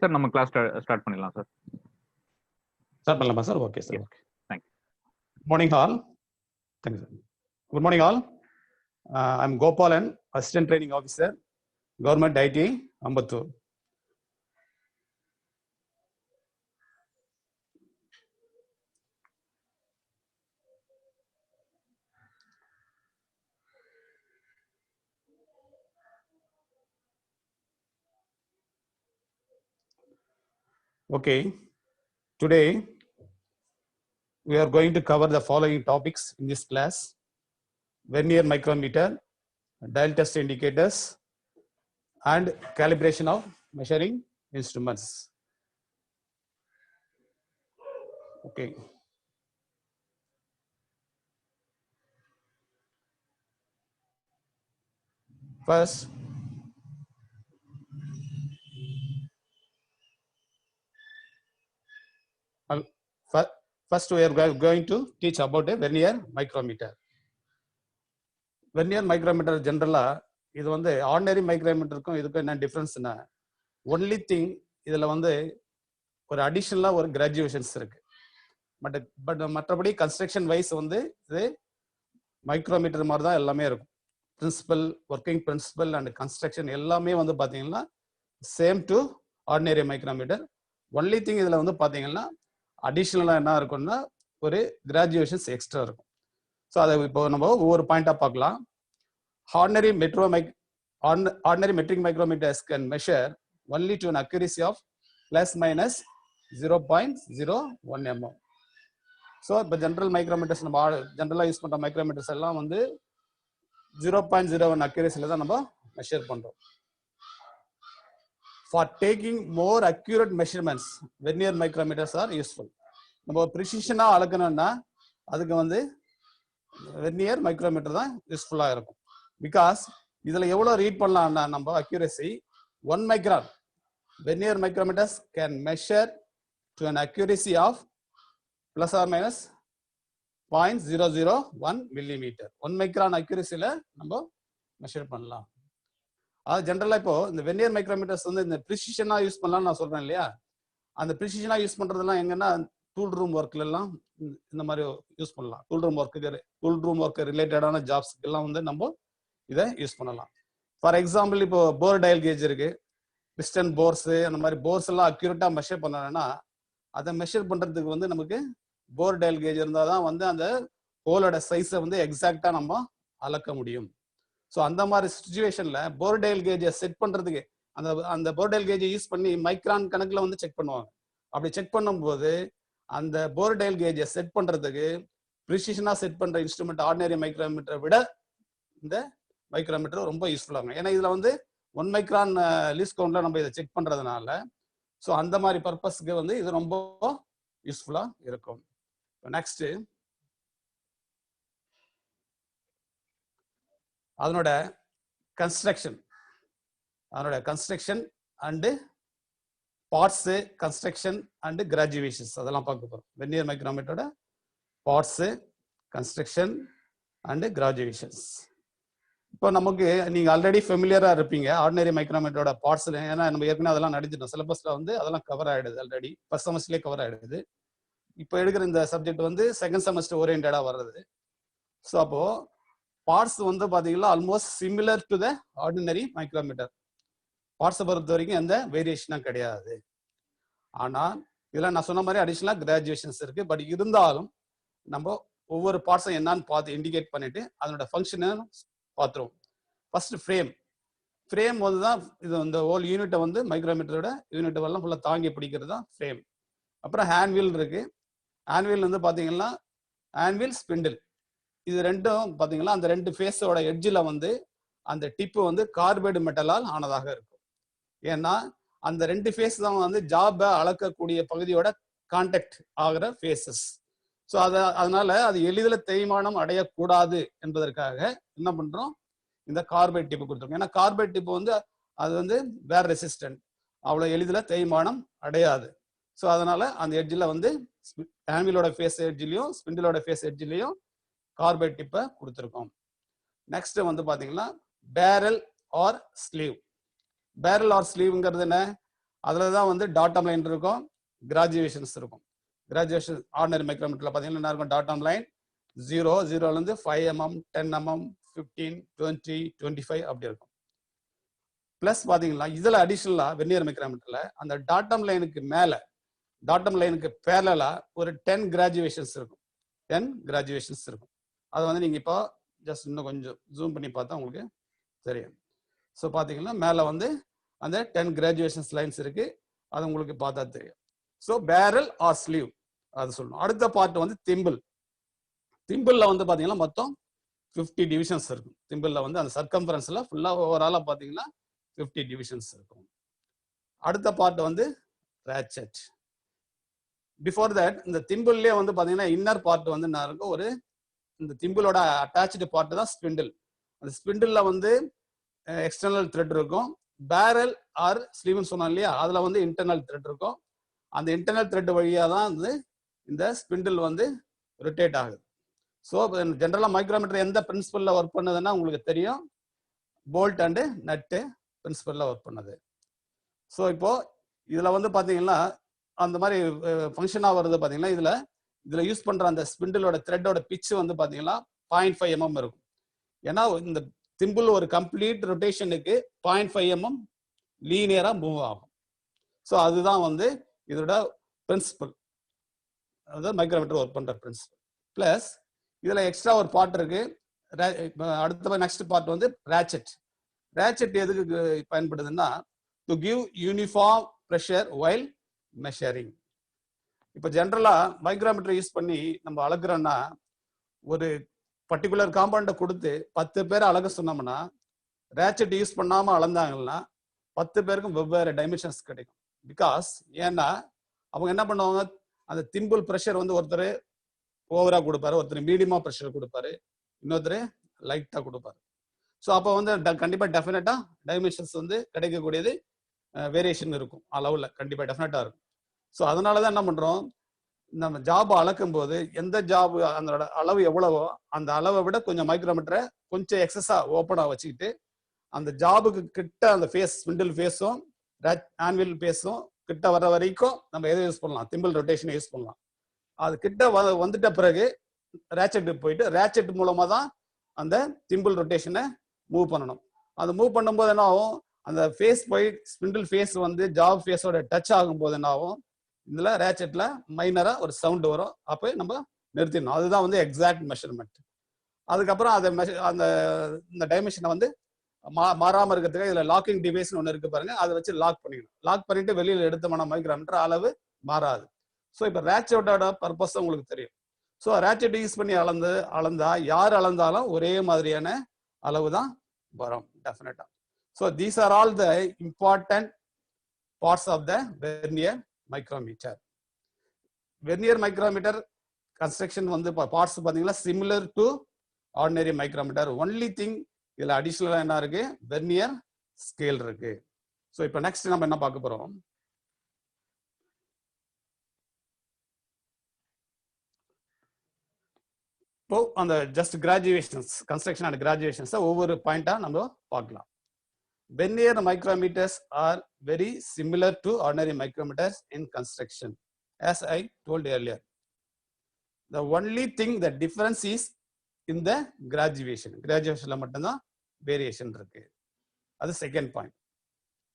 Sir நம்ம class start பண்ணிடலாம் சார். ஸ்டார்ட் பண்ணலாமா sir? Okay sir. Okay, thank you. Morning all. Thank you sir. Good morning all. I am Gopalan, assistant training officer, government IT Ambattur. Okay, today we are going to cover the following topics in this class: vernier micrometer, dial test indicators, and calibration of measuring instruments. Okay. First we are going to teach about a vernier micrometer. Vernier micrometer generally இது வந்து ordinary மைக்ரோமீட்டருக்கும் இதுக்கும் என்ன டிஃபரன்ஸ்னா, only thing இதுல வந்து ஒரு அடிஷனலா ஒரு graduations இருக்கு. But மற்றபடி கன்ஸ்ட்ரக்ஷன் வைஸ் வந்து இது மைக்ரோமீட்டர் மாதிரி தான் எல்லாமே இருக்கும். Principle, working principle and construction எல்லாமே வந்து பாத்தீங்கன்னா same to ordinary micrometer. Only thing இதுல வந்து பாத்தீங்கன்னா அடிஷனலா என்ன இருக்கும்னா ஒரு கிராஜுவேஷன்ஸ் எக்ஸ்ட்ரா இருக்கும். ஸோ அதை இப்போ நம்ம ஒவ்வொரு பாயிண்டா பார்க்கலாம். Ordinary metric micrometers can measure only to an accuracy of ±0.01 mm. So இப்போ ஜென்ரல் மைக்ரோமீட்டர்ஸ் நம்ம ஜென்ரலாக யூஸ் பண்ற மைக்ரோமீட்டர்ஸ் எல்லாம் வந்து 0.01 அக்யூரேசில தான் நம்ம மெஷர் பண்றோம். For taking more accurate measurements, vernier micrometers are useful. நம்ம ப்ரிசிஷனா அளக்கணும்னா அதுக்கு வந்து வெர்னியர் மைக்ரோமீட்டர் தான் யூஸ்ஃபுல்லா இருக்கும். பிகாஸ் இதுல எவ்வளவு ரீட் பண்ணலாம்னா நம்ம accuracy 1 micron. Vernier micrometers can measure to an accuracy of ±0.001 millimeter. 1 micron அக்யூரசில நம்ம மெஷர் பண்ணலாம். அது ஜென்ரலா இப்போ இந்த வெர்னியர் மைக்ரோமீட்டர்ஸ் வந்து இந்த ப்ரிசிஷனா யூஸ் பண்ணலாம்னு நான் சொல்றேன் இல்லையா, அந்த ப்ரிசிஷனா யூஸ் பண்றதெல்லாம் எங்கன்னா டூல் ரூம் ஒர்க்ல எல்லாம் இந்த மாதிரி யூஸ் பண்ணலாம். டூல் ரூம் ஒர்க் ரிலேட்டடான ஜாப்ஸ்க்கு எல்லாம் வந்து நம்ம இதை யூஸ் பண்ணலாம். ஃபார் எக்ஸாம்பிள் இப்போ போர் டயல் கேஜ் இருக்கு, பிஸ்டன் போர்ஸ், அந்த மாதிரி போர்ஸ் எல்லாம் அக்யூரேட்டா மெஷர் பண்ணணும்னா அதை மெஷர் பண்றதுக்கு வந்து நமக்கு போர் டயல் கேஜ் இருந்தாதான் வந்து அந்த ஹோலோட சைஸை வந்து எக்ஸாக்டா நம்ம அளக்க முடியும். ஸோ அந்த மாதிரி சுச்சுவேஷன்ல போர் டயல் கேஜை செட் பண்றதுக்கு அந்த போர் டயல் கேஜை யூஸ் பண்ணி மைக்ரான் கணக்குல வந்து செக் பண்ணுவாங்க. அப்படி செக் பண்ணும்போது அந்த போர் டயல் கேஜை செட் பண்றதுக்கு ப்ரிசிஷனா செட் பண்ற இன்ஸ்ட்ருமெண்ட் ஆர்டினரி மைக்ரோமீட்டரை விட இந்த மைக்ரோமீட்டர் ரொம்ப யூஸ்ஃபுல்லா இருக்கும். ஏன்னா இதுல வந்து 1 மைக்ரான் லீஸ்ட் கவுண்ட்ல நம்ம இதை செக் பண்றதுனால ஸோ அந்த மாதிரி பர்பஸ்க்கு வந்து இது ரொம்ப யூஸ்ஃபுல்லா இருக்கும். நெக்ஸ்ட் அதனோட construction and parts, construction and graduations அதெல்லாம் பார்க்க போறோம். வெர்னியர் மைக்ரோமீட்டரோட பார்ட்ஸ், கன்ஸ்ட்ரக்ஷன் அண்ட் கிராஜுவேஷன்ஸ். இப்போ நமக்கு நீங்க ஆல்ரெடி ஃபெமிலியரா இருப்பீங்க ஆர்டினரி மைக்ரோமீட்டரோட பார்ட்ஸ். ஏன்னா நம்ம ஏற்கனவே அதெல்லாம் நடந்துட்டோம். சிலபஸ்ல வந்து அதெல்லாம் கவர் ஆயிடுது, ஆல்ரெடி ஃபர்ஸ்ட் செமஸ்டர்லேயே கவர் ஆயிடுது. இப்போ எடுக்கிற இந்த சப்ஜெக்ட் வந்து செகண்ட் செமஸ்டர் ஓரியன்டா வருது. ஸோ அப்போ பார்ட்ஸ் வந்து பாத்தீங்கன்னா almost similar to the ordinary micrometer. பார்ட்ஸை பொறுத்த வரைக்கும் எந்த வேரியேஷனும் கிடையாது. ஆனா இதெல்லாம் நான் சொன்ன மாதிரி அடிஷனலா கிராஜுவேஷன்ஸ் இருக்கு. பட் இருந்தாலும் நம்ம ஒவ்வொரு பார்ட்ஸும் என்னன்னு பார்த்து இண்டிகேட் பண்ணிட்டு அதனோட ஃபங்க்ஷனை பார்த்துருவோம். ஃபர்ஸ்ட் ஃப்ரேம் வந்து தான் இது இந்த ஹோல் யூனிட்டை வந்து மைக்ரோமீட்டரோட யூனிட் எல்லாம் ஃபுல்லாக தாங்கி பிடிக்கிறது தான் ஃப்ரேம். அப்புறம் ஹேண்ட்வீல் இருக்கு. ஹேண்ட்வீல் வந்து பாத்தீங்கன்னா ஹேண்ட்வீல், ஸ்பிண்டில், இது ரெண்டும் பாத்தீங்கன்னா அந்த ரெண்டு ஃபேஸோட எட்ஜில் வந்து அந்த டிப்பு வந்து கார்பைடு மெட்டலால் ஆனதாக இருக்கும். ஏன்னா அந்த ரெண்டு ஃபேஸ் தான் வந்து ஜாபை அளக்கக்கூடிய பகுதியோட கான்டாக்ட் ஆகிற ஃபேஸஸ். ஸோ அதனால அது எளிதில் தேய்மானம் அடையக்கூடாது என்பதற்காக என்ன பண்றோம், இந்த கார்பைட் டிப்பு கொடுத்துருக்கோம். ஏன்னா கார்பைட் டிப்பு வந்து அது வந்து வேர் ரெசிஸ்டன்ட், அவ்வளோ எளிதில் தேய்மானம் அடையாது. ஸோ அதனால அந்த எட்ஜில் வந்து ஹேண்ட்வீலோட ஃபேஸ் எட்ஜிலையும் ஸ்பிண்டிலோட ஃபேஸ் எட்ஜிலையும் கார்பைட் டிப்பை கொடுத்துருக்கோம். நெக்ஸ்ட் வந்து பாத்தீங்கன்னா barrel or sleeve. Barrel or ஸ்லீவ்ங்கிறது என்ன, அதுல தான் வந்து டாட்டம் லைன் இருக்கும், கிராஜுவேஷன்ஸ் இருக்கும். கிராஜுவேஷன் ஆர்டினரி மைக்ரோமீட்டர்ல பாத்தீங்கன்னா என்ன இருக்கும், டாட்டம் லைன் 0, 0ல இருந்து 5 mm, 10 mm, 15, 20, 25 அப்படி இருக்கும். பிளஸ் பாத்தீங்கன்னா இதுல அடிஷனலா வெர்னியர் மைக்ரோமீட்டர்ல அந்த டாட்டம் லைனுக்கு மேல, டாட்டம் லைனுக்கு பேரலா ஒரு 10 கிராஜுவேஷன்ஸ் இருக்கும். 10 கிராஜுவேஷன்ஸ் இருக்கும். அது வந்து நீங்க இப்போ ஜஸ்ட் இன்னும் கொஞ்சம் ஜூம் பண்ணி பார்த்தா உங்களுக்கு தெரியும். ஸோ பாத்தீங்கன்னா மேல வந்து அந்த 10 கிராஜுவேஷன்ஸ் லைன்ஸ் இருக்கு. அது உங்களுக்கு பார்த்தா தெரியும். ஸோ பேரல் ஆர் ஸ்லீவ் அது சொல்லணும். அடுத்த பார்ட் வந்து திம்பிள். திம்பிள்ல வந்து பாத்தீங்கன்னா மொத்தம் 50 டிவிஷன்ஸ் இருக்கும். திம்பிள்ல வந்து அந்த சர்க்கம்ஃபரன்ஸ்ல ஃபுல்லா ஓவராலா பாத்தீங்கன்னா 50 டிவிஷன்ஸ் இருக்கும். அடுத்த பார்ட் வந்து ரேச்செட். பிஃபோர் தட் இந்த திம்பிள்லயே வந்து பாத்தீங்கன்னா இன்னர் பார்ட் வந்து என்ன இருக்கும், ஒரு இந்த திம்பிளோட அட்டாச்சு பார்ட் தான் ஸ்பிண்டில். அந்த ஸ்பிண்டில்ல வந்து எக்ஸ்டர்னல் த்ரெட் இருக்கும். பேரல் ஆர் ஸ்லீவ்னு சொன்னோம் இல்லையா, அதுல வந்து இன்டர்னல் த்ரெட் இருக்கும். அந்த இன்டர்னல் த்ரெட் வழியா தான் வந்து இந்த ஸ்பிண்டில் வந்து ரொட்டேட் ஆகுது. ஸோ ஜென்ரலா மைக்ரோமீட்டர் எந்த பிரின்சிபல்ல ஒர்க் பண்ணுதுன்னா உங்களுக்கு தெரியும், போல்ட் அண்டு நட்டு பிரின்சிபல்ல ஒர்க் பண்ணுது. ஸோ இப்போ இதுல வந்து பாத்தீங்கன்னா அந்த மாதிரி ஃபங்க்ஷனா வருது. பாத்தீங்கன்னா இதுல யூஸ் பண்ற அந்த ஸ்பிண்டிலோட த்ரெட்டோட பிட்ச் வந்து பாத்தீங்கன்னா 0.5 mm இருக்கும். ஏன்னா இந்த திம்பிள் ஒரு கம்ப்ளீட் ரொட்டேஷனுக்கு 0.5 mm லீனியரா மூவ் ஆகும். ஸோ அதுதான் வந்து இதோட பிரின்சிபல், அதாவது மைக்ரோமீட்டர் ஒர்க் பண்ற பிரின்சிபல். பிளஸ் இதுல எக்ஸ்ட்ரா ஒரு பார்ட் இருக்கு. அடுத்த நெக்ஸ்ட் பார்ட் வந்து ரேச்செட். ரேச்செட் எதுக்கு பயன்படுதுன்னா, to give uniform pressure while measuring. இப்போ ஜென்ரலா மைக்ரோமீட்டர் யூஸ் பண்ணி நம்ம அளக்குறோம்னா, ஒரு பர்டிகுலர் காம்பவுண்டை கொடுத்து 10 பேர் அளக்க சொன்னோம்னா, ரேச்செட் யூஸ் பண்ணாம அளந்தாங்கன்னா 10 பேருக்கும் வெவ்வேறு டைமென்ஷன்ஸ் கிடைக்கும். பிகாஸ் ஏன்னா அவங்க என்ன பண்ணுவாங்க, அந்த திம்பிள் ப்ரெஷர் வந்து ஒருத்தர் ஓவரா கொடுப்பாரு, ஒருத்தர் மீடியமா ப்ரெஷர் கொடுப்பாரு, இன்னொருத்தர் லைட்டா கொடுப்பாரு. ஸோ அப்போ வந்து கண்டிப்பா டெஃபினட்டா டைமென்ஷன்ஸ் வந்து கிடைக்கக்கூடியது வேரியேஷன் இருக்கும், அளவுல கண்டிப்பா டெஃபினட்டா இருக்கும். ஸோ அதனாலதான் என்ன பண்றோம், நம்ம ஜாப் அளக்கும் போது எந்த ஜாப் அந்த அளவு எவ்வளவோ அந்த அளவை விட கொஞ்சம் மைக்ரோமீட்டரை கொஞ்சம் எக்ஸஸா ஓப்பனா வச்சுக்கிட்டு அந்த ஜாபுக்கு கிட்ட அந்த ஃபேஸ் ஸ்பிண்டில் ஃபேஸும் ஆன்வில் ஃபேஸும் கிட்ட வர வரைக்கும் நம்ம எதை யூஸ் பண்ணலாம், திம்பிள் ரொட்டேஷனை யூஸ் பண்ணலாம். அது கிட்ட வந்துட்ட பிறகு ரேச்செட் போயிட்டு ரேச்செட் மூலமா தான் அந்த திம்பிள் ரொட்டேஷனை மூவ் பண்ணணும். அது மூவ் பண்ணும்போது என்ன ஆகும், அந்த ஃபேஸ் போய் ஸ்பிண்டில் ஃபேஸ் வந்து ஜாப் ஃபேஸோட டச் ஆகும்போது என்ன ஆகும், இதுல ரேச்செட்ல மைனரா ஒரு சவுண்ட் வரும். அப்போ நம்ம நிறுத்திடணும். அதுதான் வந்து எக்ஸாக்ட் மெஷர்மெண்ட். அதுக்கப்புறம் அதை அந்த இந்த டைமென்ஷனை வந்து மாறாம இருக்கிறதுக்கு இதுல லாக்கிங் டிவைஸ் ஒன்று இருக்கு பாருங்க, அதை வச்சு லாக் பண்ணிக்கணும். லாக் பண்ணிட்டு வெளியில எடுத்தோம்னா மைக்ரோமீட்டர் அளவு மாறாது. ஸோ இப்போ ரேச்செட்டோட பர்பஸ் உங்களுக்கு தெரியும். ஸோ ரேச்செட் யூஸ் பண்ணி அளந்தா யார் அளந்தாலும் ஒரே மாதிரியான அளவு தான் வரும் டெஃபினட்டா. So these are all the important parts of the vernier micrometer. Vernier micrometer construction வந்து பார்ட்ஸ் பார்த்தீங்கன்னா similar to ordinary micrometer. Only thing இதுல அடிஷனலா என்ன இருக்கு, வெர்னியர் ஸ்கேல் இருக்கு. ஸோ இப்போ நெக்ஸ்ட் நம்ம என்ன பார்க்க போறோம், இப்போ அந்த just graduations, construction and graduations ஒவ்வொரு பாயிண்டா நம்ம பார்க்கலாம். Vernier micrometers are very similar to ordinary micrometers in construction, as I told earlier. The only thing, the difference is in the graduation. Graduationல மட்டும்தான் வேரியேஷன் இருக்கு. அது second point.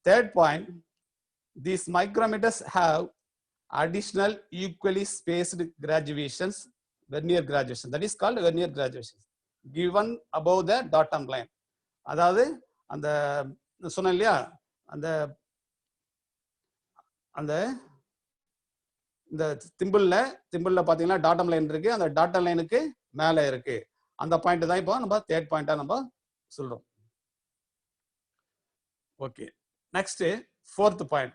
Third point, these micrometers have additional equally spaced graduations, vernier graduation, that is called vernier graduation, given above the bottom line. அதாவது அந்த சொன்ன இல்லையா, அந்த அந்த இந்த திம்பிள்ல பாத்தீங்கன்னா டாட்டம் லைன் இருக்கு, அந்த டாட்டம் லைனுக்கு மேல இருக்கு. அந்த பாயிண்ட் தான் இப்போ நம்ம தேர்ட் பாயிண்டா நம்ம சொல்றோம். Okay, next fourth point,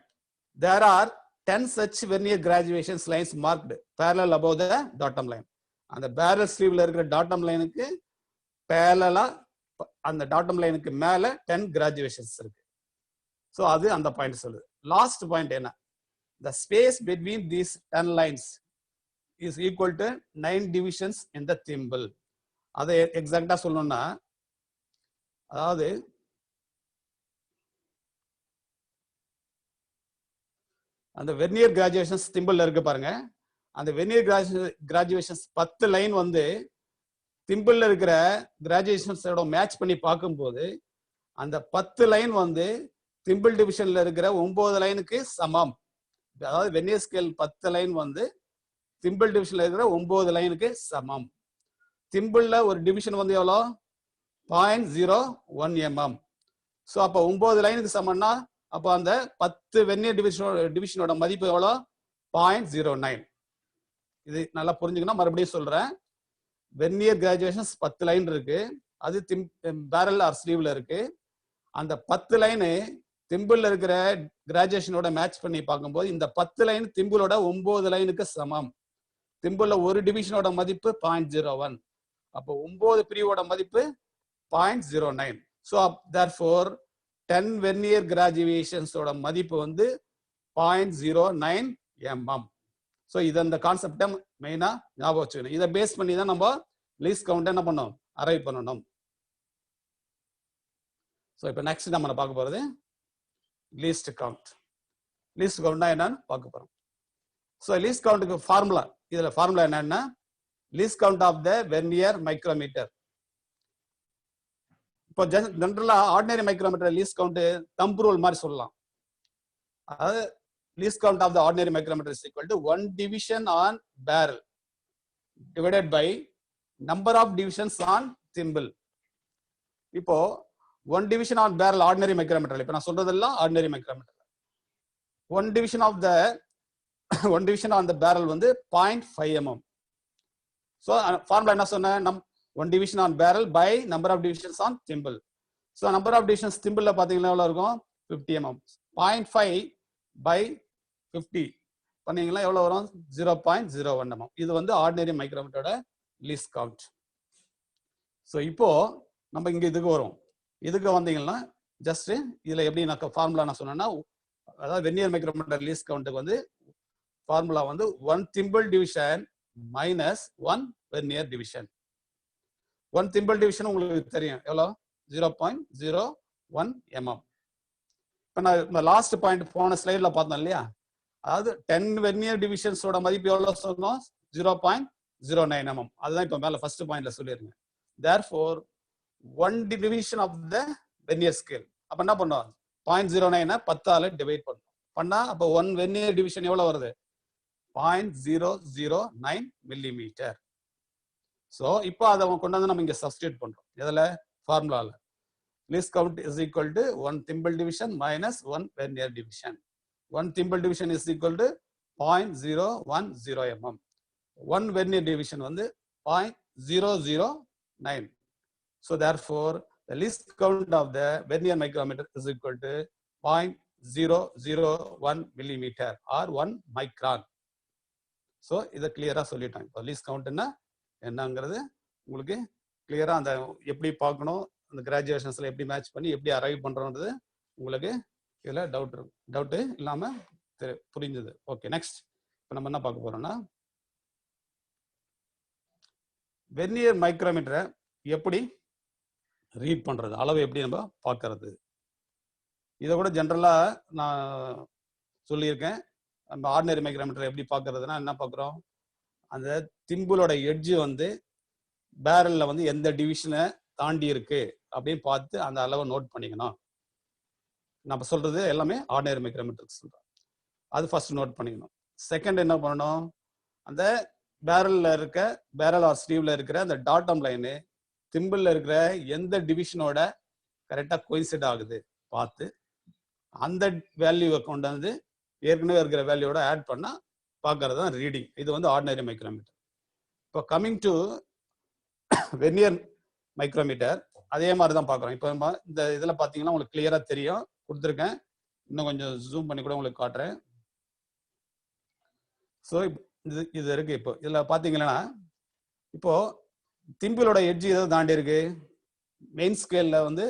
there are 10 such vernier graduations lines marked parallel above the bottom line. அந்த barrel sleeveல இருக்கிற டாட்டம் லைனுக்கு parallel-ஆ அந்த டாட்டம் லைனுக்கு மேல 10 graduations இருக்கு. சோ அது அந்த பாயிண்ட் சொல்லுது. லாஸ்ட் பாயிண்ட் என்ன, the space between these 10 lines is equal to 9 divisions in the thimble. அதை எக்ஸாக்ட்டா சொல்லணும்னா, அதாவது அந்த வெர்னியர் கிராஜுவேஷன்ஸ் திம்பிள்ல இருக்கு பாருங்க. அந்த வெர்னியர் கிராஜுவேஷன்ஸ் 10 லைன் வந்து திம்பிள்ல இருக்கிற கிராஜுவேஷன்ஸோட மேட்ச் பண்ணி பார்க்கும்போது அந்த 10 லைன் வந்து திம்பிள் டிவிஷன்ல இருக்கிற 9 லைனுக்கு சமம். அதாவது வெர்னியர் ஸ்கேல் 10 லைன் வந்து திம்பிள் டிவிஷன்ல இருக்கிற 9 லைனுக்கு சமம். திம்பிள்ல ஒரு டிவிஷன் வந்து எவ்வளோ 0.01 mm. ஸோ அப்போ 9 லைனுக்கு சமம்னா அப்போ அந்த 10 வெர்னியர் டிவிஷனோட மதிப்பு எவ்வளோ 0.09. இது நல்லா புரிஞ்சுக்கணும். மறுபடியும் சொல்றேன். வெர்னியர் கிராஜுவேஷன்ஸ் 10 லைன் இருக்கு. அது பேரல் ஆர் ஸ்லீவ்ல இருக்கு. அந்த 10 லைனு திம்பிள்ல இருக்கிற கிராஜுவேஷனோட மேட்ச் பண்ணி பார்க்கும்போது இந்த 10 லைன் திம்பிளோட 9 லைனுக்கு சமம். திம்பிள்ல ஒரு டிவிஷனோட மதிப்பு 0.01. அப்போ 9 பிரிவோட மதிப்பு 0.09. ஸோ therefore 10 வெர்னியர் கிராஜுவேஷன்ஸோட மதிப்பு வந்து 0.09 mm. ஸோ இது அந்த கான்செப்டை மெயினா ஞாபகம் வச்சுக்கணும். இதை பேஸ் பண்ணி தான் நம்ம லீஸ்ட் கவுண்ட் என்ன பண்ணணும் அரைவ் பண்ணணும். ஸோ இப்போ நெக்ஸ்ட் நம்ம பார்க்க போறது லீஸ்ட் கவுண்ட். லீஸ்ட் கவுண்ட்னா என்னன்னு பார்க்க போறோம். ஸோ லீஸ்ட் கவுண்ட்டுக்கு ஃபார்முலா, இதுல ஃபார்முலா என்னன்னா least count of the vernier micrometer. இப்போ ஜெனரலா ordinary micrometer least count thumb rule மாதிரி சொல்லலாம். அதாவது least count of the ordinary micrometer is equal to 1 division on barrel divided by number of divisions on thimble. இப்போ 1 division on barrel ordinary micrometer, இப்போ நான் சொல்றதெல்லாம் ordinary micrometer. 1 division of the 1 division on the barrel வந்து 0.5 mm. So formula என்ன சொன்ன 1 division on barrel by number of divisions on thimble. So number of divisions thimbleல பாத்தீங்கன்னா எவ்வளவு இருக்கும் 50 mm. 0.5 by 50 பண்ணீங்கன்னா எவ்வளவு வரும் 0.01 mm. இது வந்து ஆர்டினரி மைக்ரோமீட்டரோட லீஸ்ட் கவுண்ட். ஸோ இப்போ நம்ம இங்க இதுக்கு வரும். இதுக்கு வந்தீங்கன்னா ஜஸ்ட் இதுல எப்படி நான் ஃபார்முலா நான் சொன்னேன்னா, அதாவது வெர்னியர் மைக்ரோமீட்டர் லீஸ்ட் கவுண்ட்டுக்கு வந்து ஃபார்முலா வந்து 1 thimble division minus 1 vernier division. 1 thimble division உங்களுக்கு தெரியும் எவ்வளோ 0.01 mm. இப்போ நான் இந்த லாஸ்ட் பாயிண்ட் போன ஸ்லைட்ல பார்த்தோம் இல்லையா, அதாவது 10 வெர்னியர் டிவிஷன்ஸோட மதிப்பு எவ்வளவு சொன்னோம் 0.09 mm. அதுதான் இப்போ மேல ஃபர்ஸ்ட் பாயிண்ட்ல சொல்லிருங்க. therefore 1 division of the vernier scale அப்ப என்ன பண்ணுவோம் 0.09 10ஆல டிவைட் பண்ணும் பண்ணா அப்ப 1 வெர்னியர் டிவிஷன் எவ்வளவு வருது 0.009 மில்லிமீட்டர். சோ இப்போ அதை கொண்டு வந்து நம்ம இங்க சப்ஸ்டிட்யூட் பண்றோம். எதுல ஃபார்முலால least count is equal to 1 thimble division minus 1 vernier division. 1 thimble division is equal to 0.010 mm. 1 vernier division வந்து 0.009. So therefore the least count of the vernier micrometer is equal to 0.001 millimeter or 1 micron. So இதை கிளியரா சொல்லிட்டோம். இப்போ least count என்னங்கிறது உங்களுக்கு கிளியரா அந்த எப்படி பார்க்கணும், அந்த கிராஜுவேஷன்ஸ்ல எப்படி மேட்ச் பண்ணி எப்படி அரைவ் பண்றோம்ன்றது உங்களுக்கு இதுல டவுட் இல்லாம புரிஞ்சது. ஓகே, நெக்ஸ்ட் இப்போ நம்ம என்ன பார்க்க போறோம்னா வெர்னியர் மைக்ரோமீட்டரை எப்படி ரீட் பண்றது, அளவு எப்படி நம்ம பார்க்கறது. இதை கூட ஜென்ரலா நான் சொல்லியிருக்கேன். நம்ம ஆர்டினரி மைக்ரோமீட்டரை எப்படி பார்க்கறதுன்னா என்ன பார்க்குறோம், அந்த திம்பிளோட எட்ஜ் வந்து பேரல்ல வந்து எந்த டிவிஷனை தாண்டி இருக்கு அப்படின்னு பார்த்து அந்த அளவை நோட் பண்ணிக்கணும். நம்ம சொல்றது எல்லாமே ஆர்டினரி மைக்ரோமீட்டருக்கு சொல்றோம். அது ஃபர்ஸ்ட் நோட் பண்ணிக்கணும். செகண்ட் என்ன பண்ணணும், அந்த பேரல் ஆர் ஸ்லீவ்ல இருக்கிற அந்த டாட்டம் லைனு திம்பிள்ல இருக்கிற எந்த டிவிஷனோட கரெக்டா கோயின்சைட் ஆகுது பார்த்து அந்த வேல்யூவை கொண்டு வந்து ஏற்கனவே இருக்கிற வேல்யூவோட ஆட் பண்ணா பார்க்கறது தான் ரீடிங். இது வந்து ஆர்டினரி மைக்ரோமீட்டர். இப்போ கம்மிங் டு வெர்னியர் மைக்ரோமீட்டர் அதே மாதிரி தான் பார்க்குறோம். இப்போ இந்த இதில் பார்த்தீங்கன்னா உங்களுக்கு கிளியரா தெரியும், கொடுத்துருக்கேன். இன்னும் கொஞ்சம் ஜூம் பண்ணி கூட உங்களுக்கு காட்டுறேன். ஸோ இது இருக்கு. இப்போ இதில் பார்த்தீங்கன்னா இப்போ திம்பிளோட எட்ஜ் ஏதோ தாண்டி இருக்கு. மெயின் ஸ்கேல்ல வந்து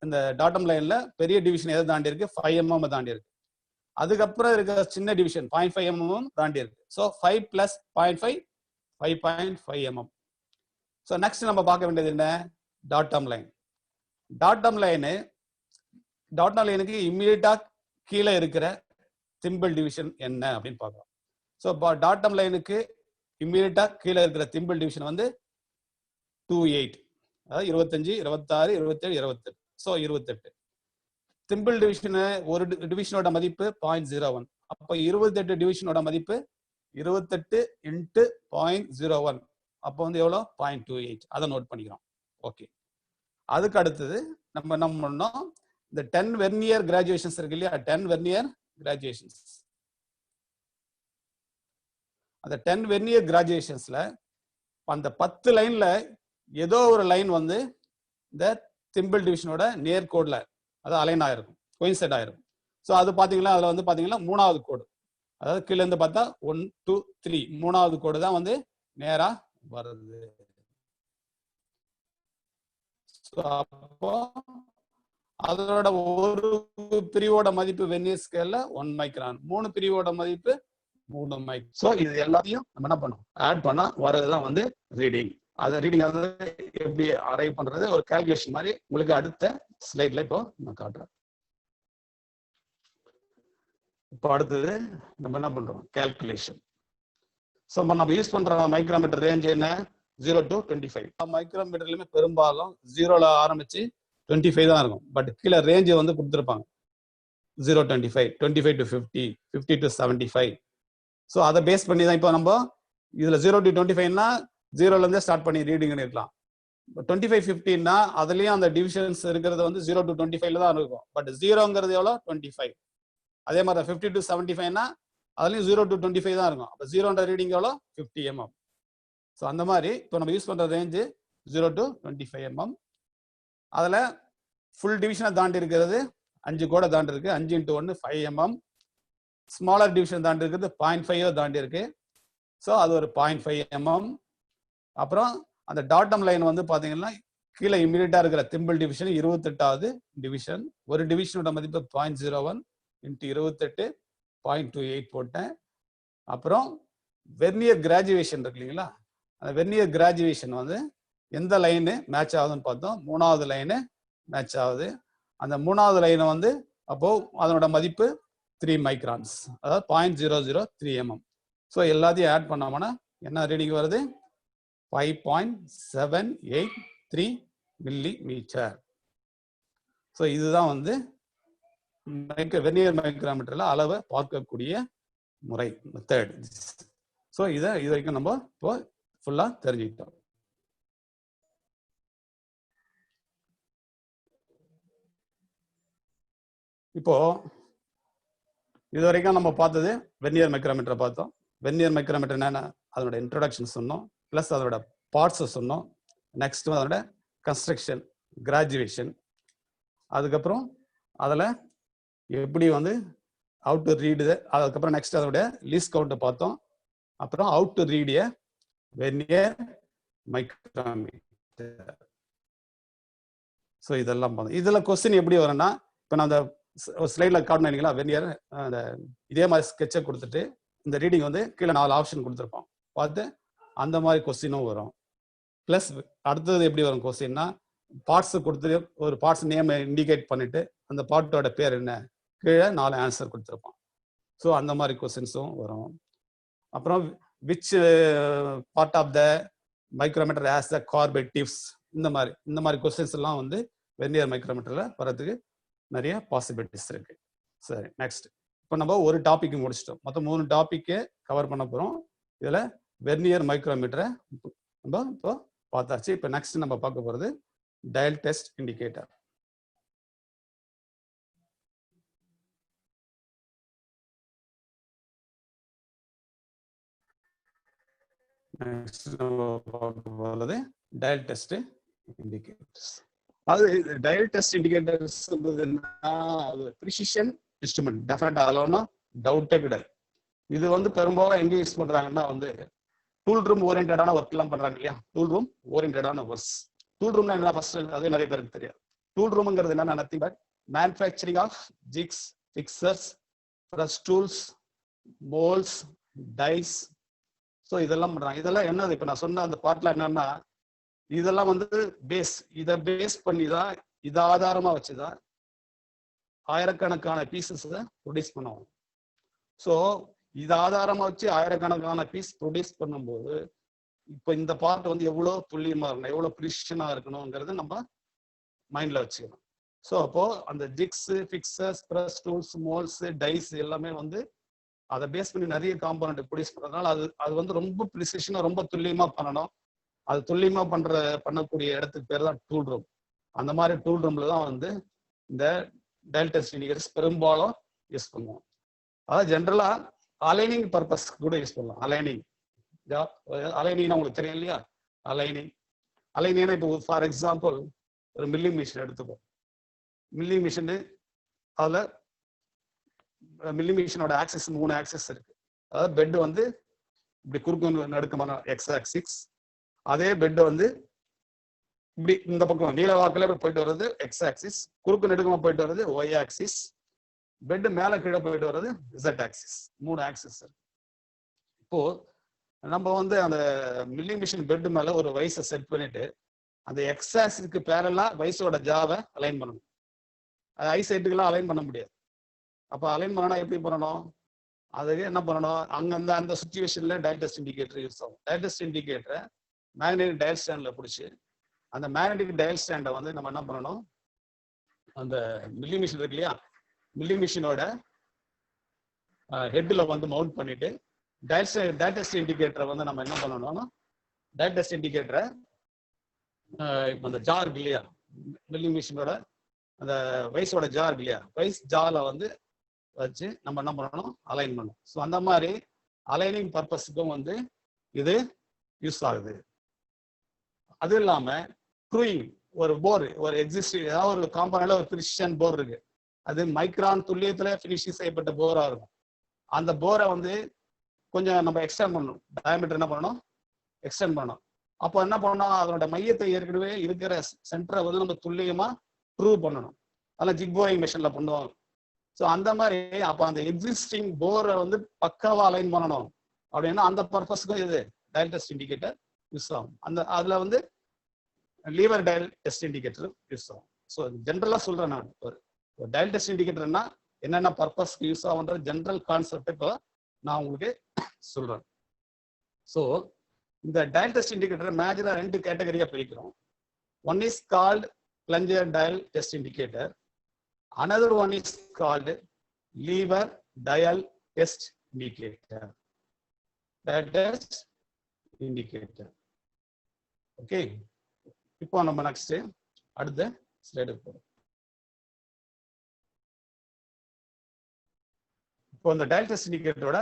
இந்த டாட்டம் லைன்ல பெரிய டிவிஷன் எதை தாண்டி இருக்கு 5 mm தாண்டி இருக்கு. அதுக்கப்புறம் இருக்க சின்ன டிவிஷன் 0.5 mm தாண்டி இருக்கு. So 5 + 0.5 5.5 mm. ஸோ நெக்ஸ்ட் நம்ம பார்க்க வேண்டியது என்ன, டாட்டம் லைன். டாட்டம் லைனுக்கு இம்மீடியட்டா கீழே இருக்கிற திம்பிள் டிவிஷன் என்ன அப்படின்னு பார்க்கலாம். ஸோ டாட்டம் லைனுக்கு இம்மீடியட்டா கீழே இருக்கிற திம்பிள் டிவிஷன் வந்து 28, அதாவது 25, 26, 27, 28. ஸோ 28. திம்பிள் டிவிஷன் ஒரு டிவிஷனோட மதிப்பு 0.01. அப்போ 28 டிவிஷனோட மதிப்பு 28 இன்ட்டு 0.01. அப்போ வந்து எவ்வளோ 0.28. அதை நோட் பண்ணிக்கிறோம். ஓகே, அதுக்கு அடுத்தது நம்ம என்ன பண்ணோம், இந்த 10 வெர்னியர் கிராஜுவேஷன்ஸ் இருக்கு இல்லையா, 10 வெர்னியர் கிராஜுவேஷன்ஸ். அந்த 10 வெர்னியர் கிராஜுவேஷன்ஸ்ல அந்த 10 லைன்ல ஏதோ ஒரு லைன் வந்து இந்த திம்பிள் டிவிஷனோட நேர்கோட்ல அது அலைன் ஆயிருக்கும், கோயின்சைட் ஆயிருக்கும். ஸோ அது பாத்தீங்கன்னா அதுல வந்து பாத்தீங்கன்னா 3வது கோடு, அதாவது கீழே இருந்து பார்த்தா 1, 2, 3 3வது கோடு தான் வந்து நேரா வருது. அப்போ அதோட ஒரு பிரிவோட மதிப்பு வெர்னியர் ஸ்கேல்ல 1 மைக்ரான், 3 பிரிவோட மதிப்பு 3 மைக்ரான். ஸோ இது எல்லாத்தையும் நம்ம என்ன பண்ணோம், ஆட் பண்ணா வரதுதான் வந்து ரீடிங். அதை ரீடிங் அதை எப்படி அரைவ் பண்றது ஒரு கால்குலேஷன் மாதிரி உங்களுக்கு அடுத்த ஸ்லைட்ல இப்போ நான் காட்டுறேன். இப்போ அடுத்தது நம்ம என்ன பண்றோம், கால்குலேஷன். ஸோ நம்ம யூஸ் பண்ற மைக்ரோமீட்டர் ரேஞ்ச் என்ன, 0 to 25. மைக்ரோமீட்டர்லயுமே பெரும்பாலும் 0ல ஆரம்பிச்சு 25 தான் இருக்கும். பட் கீழே ரேஞ்ச் வந்து கொடுத்துருப்பாங்க 0 to 25, 25 to 50, 50 to 75. ஸோ அதை பேஸ் பண்ணி தான் இப்போ நம்ம இதுல 0 to 25னா 0ல இருந்தே ஸ்டார்ட் பண்ணி ரீடிங் இருக்கலாம். 25, 50னா அதுலயும் அந்த டிவிஷன்ஸ் இருக்கிறது வந்து 0 to 25ல தான் இருக்கும். பட் 0ங்கிறது எவ்வளோ 25. அதே மாதிரி 50 to 75னா அதுலயும் 0 to 25 தான் இருக்கும். அப்போ 0ன்ற ரீடிங் எவ்வளோ 50 mm. ஸோ அந்த மாதிரி இப்போ நம்ம யூஸ் பண்ற ரேஞ்சு 0 to 25 mm. அதுல ஃபுல் டிவிஷனை தாண்டி இருக்கிறது 5 கோடை தாண்டி இருக்கு, 5 into 1 5 mm. ஸ்மாலர் டிவிஷன் தாண்டி இருக்கிறது 0.5 தாண்டி இருக்கு. ஸோ அது ஒரு 0.5 mm. அப்புறம் அந்த டாட்டம் லைன் வந்து பாத்தீங்கன்னா கீழே இமீடியட்டா இருக்கிற திம்பிள் டிவிஷன் 28வது டிவிஷன். ஒரு டிவிஷனோட மதிப்பு 0.01 இன்ட்டு 28 0.28 போட்டேன். அப்புறம் வெர்னியர் கிராஜுவேஷன் இருக்கு இல்லைங்களா, அந்த வெர்னியர் கிராஜுவேஷன் வந்து எந்த லைனு மேட்ச் ஆகுதுன்னு பார்த்தோம், 3வது லைனு மேட்ச் ஆகுது. அந்த 3வது லைனை வந்து அப்போ அதனோட மதிப்பு 3 மைக்ரான்ஸ், அதாவது 0.003 mm. ஸோ எல்லாத்தையும் ஆட் பண்ணோம்னா என்ன ரீடிங் வருது, 5.783 மில்லிமீட்டர். ஸோ இதுதான் வந்து வெர்னியர் மைக்ரோமீட்டர்ல அளவை பார்க்கக்கூடிய முறை, மெத்தட். ஸோ இது வரைக்கும் நம்ம இப்போ ஃபுல்லா தெரிஞ்சுக்கிட்டோம். இப்போ இது வரைக்கும் நம்ம பார்த்தது வெர்னியர் மைக்ரோமீட்டரை பார்த்தோம். வெர்னியர் மைக்ரோமீட்டர் என்னன்னா அதோட இன்ட்ரோடக்ஷன் சொன்னோம், பிளஸ் அதோட பார்ட்ஸை சொன்னோம். நெக்ஸ்ட் அதோட கன்ஸ்ட்ரக்ஷன், கிராஜுவேஷன், அதுக்கப்புறம் அதில் எப்படி வந்து ஹவு டு ரீடு, அதுக்கப்புறம் நெக்ஸ்ட் அதோட லீஸ்ட் கவுண்ட்டை பார்த்தோம். அப்புறம் how to read a vernier micrometer. So இதெல்லாம் பார்த்தோம். இதில் கொஸ்டின் எப்படி வரும்னா, இப்போ நான் அந்த ஸ்லைடில் காட்டினீங்களா வெர்னியர், அந்த இதே மாதிரி ஸ்கெட்சை கொடுத்துட்டு இந்த ரீடிங் வந்து கீழே 4 ஆப்ஷன் கொடுத்துருப்போம், பார்த்து அந்த மாதிரி கொஸ்டினும் வரும். பிளஸ் அடுத்தது எப்படி வரும் கொஸ்டின்னா, பார்ட்ஸ் கொடுத்துட்டு ஒரு பார்ட்ஸ் நேம் இண்டிகேட் பண்ணிட்டு அந்த பார்ட்டோட பேர் என்ன, கீழே 4 ஆன்சர் கொடுத்துருப்போம். ஸோ அந்த மாதிரி கொஸ்டின்ஸும் வரும். அப்புறம் which part of the micrometer has the carbide tips, இந்த மாதிரி கொஸ்டின்ஸ் எல்லாம் வந்து வெர்னியர் மைக்ரோமீட்டர்ல வரதுக்கு நிறைய பாசிபிலிட்டிஸ் இருக்கு. சரி, நெக்ஸ்ட் இப்போ நம்ம ஒரு டாபிக் முடிச்சிட்டோம், மொத்தம் 3 டாபிக்கை கவர் பண்ண போறோம். இதுல வெர்னியர் மைக்ரோமீட்டரை நம்ம இப்போ பார்த்தாச்சு. இப்போ நெக்ஸ்ட் நம்ம பார்க்க போறது டயல் டெஸ்ட் இண்டிகேட்டர். நெக்ஸ்ட் நம்ம பார்க்க போறது டயல் டெஸ்ட் இண்டிகேட்டர்ஸ். அது டயல் டெஸ்ட் இண்டிகேட்டர்ஸ் அது ப்ரிசிஷன் இன்ஸ்ட்ருமெண்ட், டெஃபினட்டா அதில் ஒன்றும் டவுட்டே கிடையாது. இது வந்து பெரும்பாலும் எங்க யூஸ் பண்றாங்கன்னா வந்து டூல் ரூம் ஓரியன்டான ஒர்க் எல்லாம் பண்றாங்க இல்லையா, டூல் ரூம் ஓரியன்டான ஒர்க்ஸ். டூல் ரூம்னா என்ன ஃபர்ஸ்ட், அது நிறைய பேருக்கு தெரியாது. டூல் ரூம்ங்கிறது என்ன, nothing but manufacturing of jigs, fixtures, press tools, moulds, dies. So இதெல்லாம் பண்றாங்க. இதெல்லாம் என்னது, இப்போ நான் சொன்ன அந்த பார்ட்ல என்னன்னா, இதெல்லாம் வந்து இதை பேஸ் பண்ணி தான், இதை ஆதாரமா வச்சுதான் ஆயிரக்கணக்கான பீசஸ் ப்ரொடியூஸ் பண்ணுவோம். ஸோ இது ஆதாரமா வச்சு ஆயிரக்கணக்கான பீஸ் ப்ரொடியூஸ் பண்ணும்போது இப்போ இந்த பார்ட் வந்து எவ்வளவு துல்லியமா இருக்கணும், எவ்வளவு ப்ரிசிஷனா இருக்கணுங்கிறது நம்ம மைண்ட்ல வச்சுக்கணும். ஸோ அப்போ அந்த jigs, fixtures, press tools, moulds, dies எல்லாமே வந்து அதை பேஸ் பண்ணி நிறைய காம்பனண்ட் ப்ரொடியூஸ் பண்றதுனால அது வந்து ரொம்ப ப்ரிசிஷனா ரொம்ப துல்லியமா பண்ணணும். அது துல்லியமா பண்ணக்கூடிய இடத்துக்கு பேர் தான் டூல் ரூம். அந்த மாதிரி டூல் ரூம்ல தான் வந்து இந்த டயல் டெஸ்ட் இண்டிகேட்டர்ஸ் பெரும்பாலும் யூஸ் பண்ணுவோம். அதாவது ஜென்ரலா அலைனிங் பர்பஸ் கூட யூஸ் பண்ணலாம். அலைனிங் உங்களுக்கு தெரியும் இல்லையா? அலைனிங் இப்போ ஃபார் எக்ஸாம்பிள் ஒரு மில்லிங் மிஷின் எடுத்துப்போம். மில்லிங் மிஷின் அதுல மில்லிங் மிஷினோட ஆக்சிஸ் 3 ஆக்சிஸ் இருக்கு. அதாவது பெட் வந்து இப்படி குறுக்கு நடுக்கமான எக்ஸ் ஆக்சிஸ், அதே பெட் வந்து இப்படி இந்த பக்கம் நீல வாக்குல போயிட்டு வர்றது எக்ஸ் ஆக்சிஸ், குறுக்கு நெடுக்கமா போயிட்டு வர்றது ஒய் ஆக்சிஸ், பெட் மேல கீழே போயிட்டு வர்றது இசட் ஆக்சிஸ். 3 ஆக்சிஸ் இருக்கு. இப்போ நம்ம வந்து அந்த மில்லிங் மிஷின் பெட் மேல ஒரு வயசை செட் பண்ணிட்டு அந்த எக்ஸ் ஆக்சிஸ்க்கு பேரலா வயசோட ஜாவை அலைன் பண்ணணும். அது ஐ சைட்டுக்கெல்லாம் அலைன் பண்ண முடியாது. அப்போ அலைன் பண்ணனா எப்படி பண்ணணும்? அதுக்கு என்ன பண்ணணும்? அங்க அந்த சுச்சுவேஷன்ல டயல் டெஸ்ட் இண்டிகேட்டர் யூஸ் ஆகும். டயல் டெஸ்ட் இண்டிகேட்டரை மேக்னெட்டிக் டயல் ஸ்டாண்ட்ல பிடிச்சி அந்த மேக்னெட்டிக் டயல் ஸ்டாண்டை வந்து நம்ம என்ன பண்ணணும்? அந்த மில்லிங் மிஷின் இருக்கு இல்லையா, மில்லிங் மிஷினோட ஹெட்ல வந்து மவுண்ட் பண்ணிட்டு டயல் டெஸ்ட் இண்டிகேட்டரை வந்து நம்ம என்ன பண்ணணும்னா டயல் டெஸ்ட் இண்டிகேட்டரை இப்போ அந்த ஜார் இருக்கு இல்லையா, மில்லிங் மிஷினோட அந்த வயசோட ஜார் இருக்கு இல்லையா, வயசு ஜார்ல வந்து வச்சு நம்ம என்ன பண்ணணும்? அலைன் பண்ணணும். ஸோ அந்த மாதிரி அலைனிங் பர்பஸுக்கும் வந்து இது யூஸ் ஆகுது. அது இல்லாம க்ரூயிங் ஒரு போர், ஒரு எக்ஸிஸ்டிங் ஏதாவது ஒரு காம்பவுண்ட்ல ஒரு ப்ரிசிஷன் போர் இருக்கு, அது மைக்ரான் துல்லியத்துல ஃபினிஷிங் செய்யப்பட்ட போரா இருக்கும். அந்த போரை வந்து கொஞ்சம் நம்ம எக்ஸ்டெண்ட் பண்ணணும், டயாமீட்டர் என்ன பண்ணணும்? எக்ஸ்டெண்ட் பண்ணணும். அப்போ என்ன பண்ணணும்? அதனோட மையத்தை ஏற்கனவே இருக்கிற சென்டரை வந்து நம்ம துல்லியமா ப்ரூவ் பண்ணணும். அதெல்லாம் ஜிக் போரிங் மெஷின்ல பண்ணுவாங்க. ஸோ அந்த மாதிரி அப்போ அந்த எக்ஸிஸ்டிங் போரை வந்து பக்காவா அலைன் பண்ணணும் அப்படின்னா அந்த பர்பஸ்க்கும் இது டயல் டெஸ்ட் இண்டிகேட்டர் யூஸ் ஆகும். அதுல வந்து lever dial test indicator use ஆகும். ஸோ ஜென்ரலா சொல்றேன் நான், ஒரு டயல் டெஸ்ட் இண்டிகேட்டர்னா என்னென்ன பர்பஸ்க்கு யூஸ் ஆகுன்ற ஜென்ரல் கான்செப்ட் இப்போ நான் உங்களுக்கு சொல்றேன். ஸோ இந்த டயல் டெஸ்ட் இண்டிகேட்டர் மேஜரா 2 கேட்டகரியா பிரிக்கிறோம். One is called plunger dial test indicator. Another one is called lever dial test indicator. Dial test indicator. Okay. இப்போ நம்ம நெக்ஸ்ட் அடுத்த ஸ்லைடுக்கு போறோம். இப்போ இந்த டயல் டெஸ்ட் இண்டிகேட்டரோட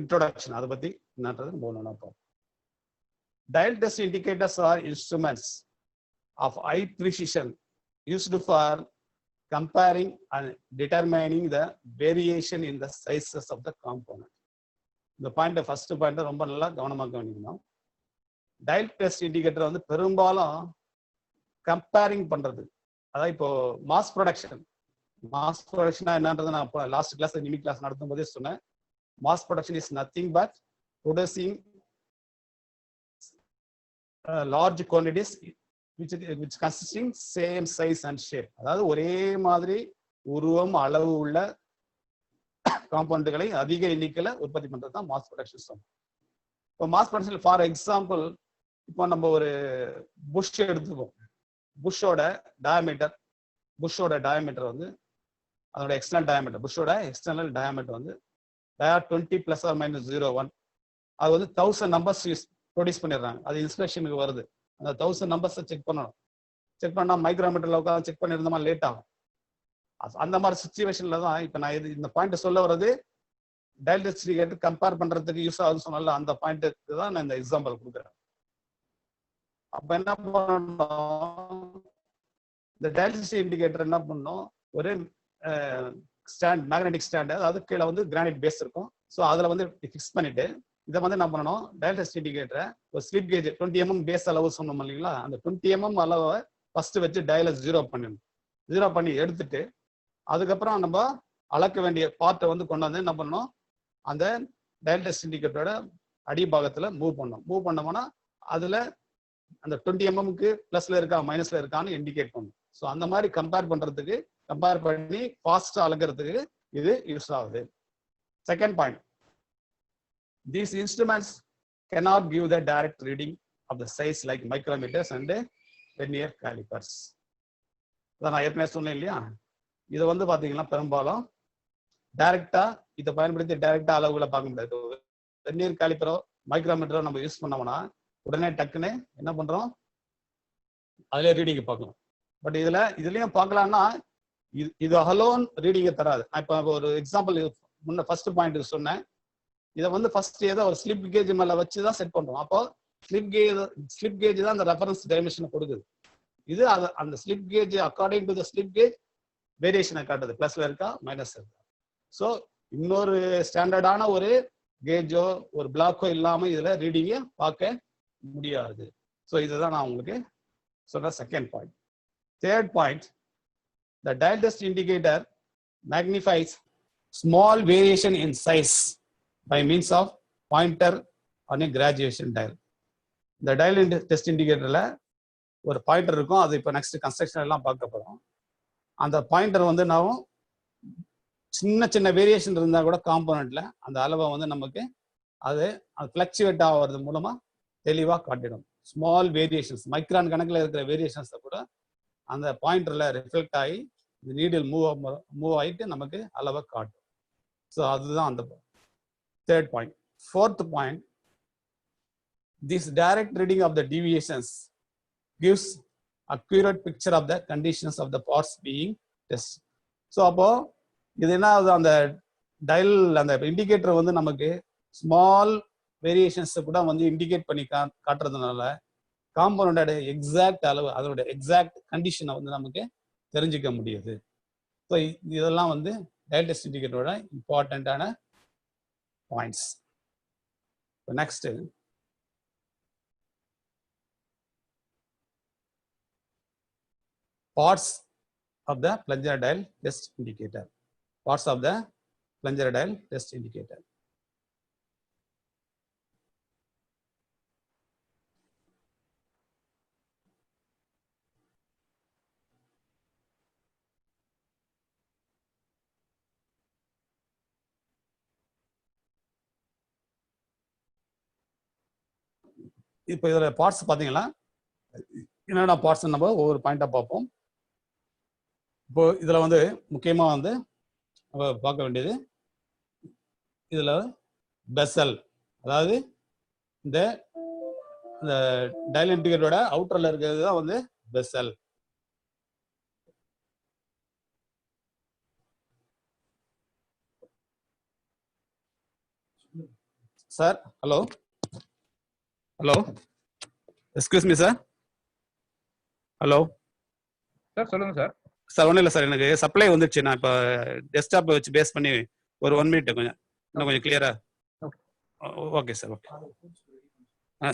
இன்ட்ரோடக்ஷன் அதை பத்தி என்னன்றது நம்ம ஒண்ணா பார்ப்போம். Dial test indicators are instruments of high precision used for comparing and determining the variation in the sizes of the component. இந்த பாயிண்ட் ஃபர்ஸ்ட் பாயிண்ட் ரொம்ப நல்லா கவனமா கவனிக்கணும். டயல் டெஸ்ட் இண்டிகேட்டர் வந்து பெரும்பாலும் கம்பேரிங் பண்றது. அதாவது இப்போ மாஸ் ப்ரொடக்ஷனா என்னன்றது நான் இப்போ லாஸ்ட் கிளாஸ் நிமி கிளாஸ் நடத்தும் போதே சொன்னேன். Mass production is nothing but producing large quantities which consisting same size and shape. அதாவது ஒரே மாதிரி உருவம் அளவு உள்ள காம்பவுண்டுகளை அதிக எண்ணிக்கையில உற்பத்தி பண்றது தான் மாஸ் ப்ரொடக்ஷன் சொல்லுவோம். இப்போ மாஸ் ப்ரொடக்ஷன் ஃபார் எக்ஸாம்பிள் இப்போ நம்ம ஒரு புஷ் எடுத்துப்போம். புஷ்ஷோட டயாமீட்டர் வந்து அதோட எக்ஸ்டர்னல் டயாமீட்டர், புஷ்ஷோட எக்ஸ்டர்னல் டயாமீட்டர் வந்து 20 ± 0.1. அது வந்து 1000 நம்பர்ஸ் ப்ரொடியூஸ் பண்ணிடுறாங்க. அது இன்ஸ்பெக்ஷனுக்கு வருது. அந்த 1000 நம்பர்ஸை செக் பண்ணணும். செக் பண்ணா மைக்ரோமீட்டர்ல உட்காந்து செக் பண்ணிருந்தோமா லேட் ஆகும். அந்த மாதிரி சுச்சுவேஷன்ல தான் இப்போ நான் இந்த பாயிண்ட் சொல்ல வர்றது டயல் டெஸ்ட் இண்டிகேட்டர் கம்பேர் பண்றதுக்கு யூஸ் ஆகுதுன்னு சொன்னால அந்த பாயிண்ட்டுக்கு தான் நான் இந்த எக்ஸாம்பிள் கொடுக்குறேன். அப்ப என்ன பண்ணணும்? இந்த டயல் டெஸ்ட் இண்டிகேட்டர் என்ன பண்ணணும்? ஒரு ஸ்டாண்ட், மேக்னெட்டிக் ஸ்டாண்ட், அதாவது கீழே வந்து கிரானைட் பேஸ் இருக்கும். ஸோ அதுல வந்து ஃபிக்ஸ் பண்ணிட்டு இதை வந்து என்ன பண்ணணும்? டயல் டெஸ்ட் இண்டிகேட்டரை ஒரு ஸ்லிப் கேஜ் 20 mm பேஸ் அளவு சொன்னோம் இல்லைங்களா, அந்த 20 mm அளவை ஃபர்ஸ்ட் வச்சு டயலை 0 பண்ணிடணும். 0 பண்ணி எடுத்துட்டு அதுக்கப்புறம் நம்ம அளக்க வேண்டிய பார்ட்டை வந்து கொண்டு வந்து என்ன பண்ணணும்? அந்த டயல் டெஸ்ட் இண்டிகேட்டரோட அடிபாகத்துல மூவ் பண்ணோம்னா அதுல அந்த 20 mm பிளஸ்ல இருக்கா மைனஸ்ல இருக்கான்னு இண்டிகேட் பண்ணும். ஸோ அந்த மாதிரி கம்பேர் பண்ணி ஃபாஸ்டா அளக்கிறதுக்கு இது யூஸ் ஆகுது. Second point, these instruments cannot give the direct reading of the size like micrometers and vernier calipers. இதை நான் ஏற்கனவே சொன்னேன் இல்லையா, இதை வந்து பாத்தீங்கன்னா பெரும்பாலும் டைரக்டா இதை பயன்படுத்தி டைரக்டா அளவுகளை பார்க்க முடியாது. வெர்னியர் காலிப்பரோ மைக்ரோமீட்டரோ நம்ம யூஸ் பண்ணோம்னா உடனே டக்குன்னு என்ன பண்றோம், அதுல ரீடிங் பார்க்கணும். பட் இதுலயும் பார்க்கலாம்னா இது அலோன் ரீடிங்கை தராது. நான் இப்போ ஒரு எக்ஸாம்பிள் முன்ன ஃபர்ஸ்ட் பாயிண்ட் சொன்னேன். இதை வந்து ஃபர்ஸ்ட் ஏதோ ஒரு ஸ்லிப் கேஜ் மேல வச்சு தான் செட் பண்றோம். அப்போ ஸ்லிப் கேஜ் தான் அந்த ரெஃபரன்ஸ் டைமென்ஷனை கொடுக்குது. இது அந்த slip gauge according to the slip gauge வேரியேஷனை காட்டுது, பிளஸ்ல இருக்கா மைனஸ் இருக்கா. ஸோ இன்னொரு ஸ்டாண்டர்டான ஒரு கேஜோ ஒரு பிளாக்கோ இல்லாம இதுல ரீடிங்கை பார்க்க முடியாது. ஸோ இதுதான் நான் உங்களுக்கு சொன்ன second point. Third point, the dial test indicator magnifies small variation in size by means of pointer on a graduation dial. இந்த dial test indicatorல ஒரு பாயிண்டர் இருக்கும். அது இப்போ நெக்ஸ்ட் கன்ஸ்ட்ரக்ஷன் எல்லாம் பார்க்க போறோம். அந்த பாயிண்டர் வந்து நான் சின்ன சின்ன வேரியேஷன் இருந்தா கூட காம்போனன்ட்ல அந்த அளவை வந்து நமக்கு அது ஃபிளக்சுவேட் ஆகிறது மூலமா தெளிவா காட்டிடும். ஸ்மால் வேரியேஷன்ஸ், மைக்ரான் கணக்கில் இருக்கிற வேரியேஷன்ஸை கூட அந்த பாயிண்டர்ல ரிஃப்ளெக்ட் ஆகி இந்த நீடில் மூவ் ஆகிட்டு நமக்கு அளவை காட்டும். ஸோ அதுதான் அந்த third point. Fourth point, this direct reading of the deviations gives accurate picture of the conditions of the parts being test. So அப்போ இது என்ன ஆகுது, அந்த டயல் அந்த இண்டிகேட்டர் வந்து நமக்கு ஸ்மால் வேரியேஷன்ஸ் கூட வந்து இண்டிகேட் பண்ணி காட்டுறதுனால காம்போனண்டோட எக்ஸாக்ட் அளவு, அதோட எக்ஸாக்ட் கண்டிஷனை வந்து நமக்கு தெரிஞ்சுக்க முடியுது. ஸோ இதெல்லாம் வந்து டயல் டெஸ்ட் இண்டிகேட்டரோட இம்பார்ட்டண்ட்டான points. Next, parts of the plunger dial test indicator. Parts of the plunger dial test indicator. இப்போ இதுல பார்ட்ஸ் பாத்தீங்கன்னா என்னென்ன பார்ட்ஸ் நம்ம ஒவ்வொரு பாயிண்டா பார்ப்போம். இப்போ இதுல வந்து முக்கியமா வந்து நம்ம பார்க்க வேண்டியது, இதுல பெசல், அதாவது இந்த டயல் இண்டிகேட்டரோட அவுட்டர்ல இருக்கிறது தான் வந்து Bessel. Sir hello hello, excuse me sir. Hello sir, சொல்லுங்க சார். சார் ஒன்றும் இல்லை சார், எனக்கு சப்ளை வந்துடுச்சு. நான் இப்போ டெஸ்க்டாப்பை வச்சு பேஸ் பண்ணி ஒரு 1 மினிட் கொஞ்சம் இன்னும் கொஞ்சம் கிளியரா. Okay sir, okay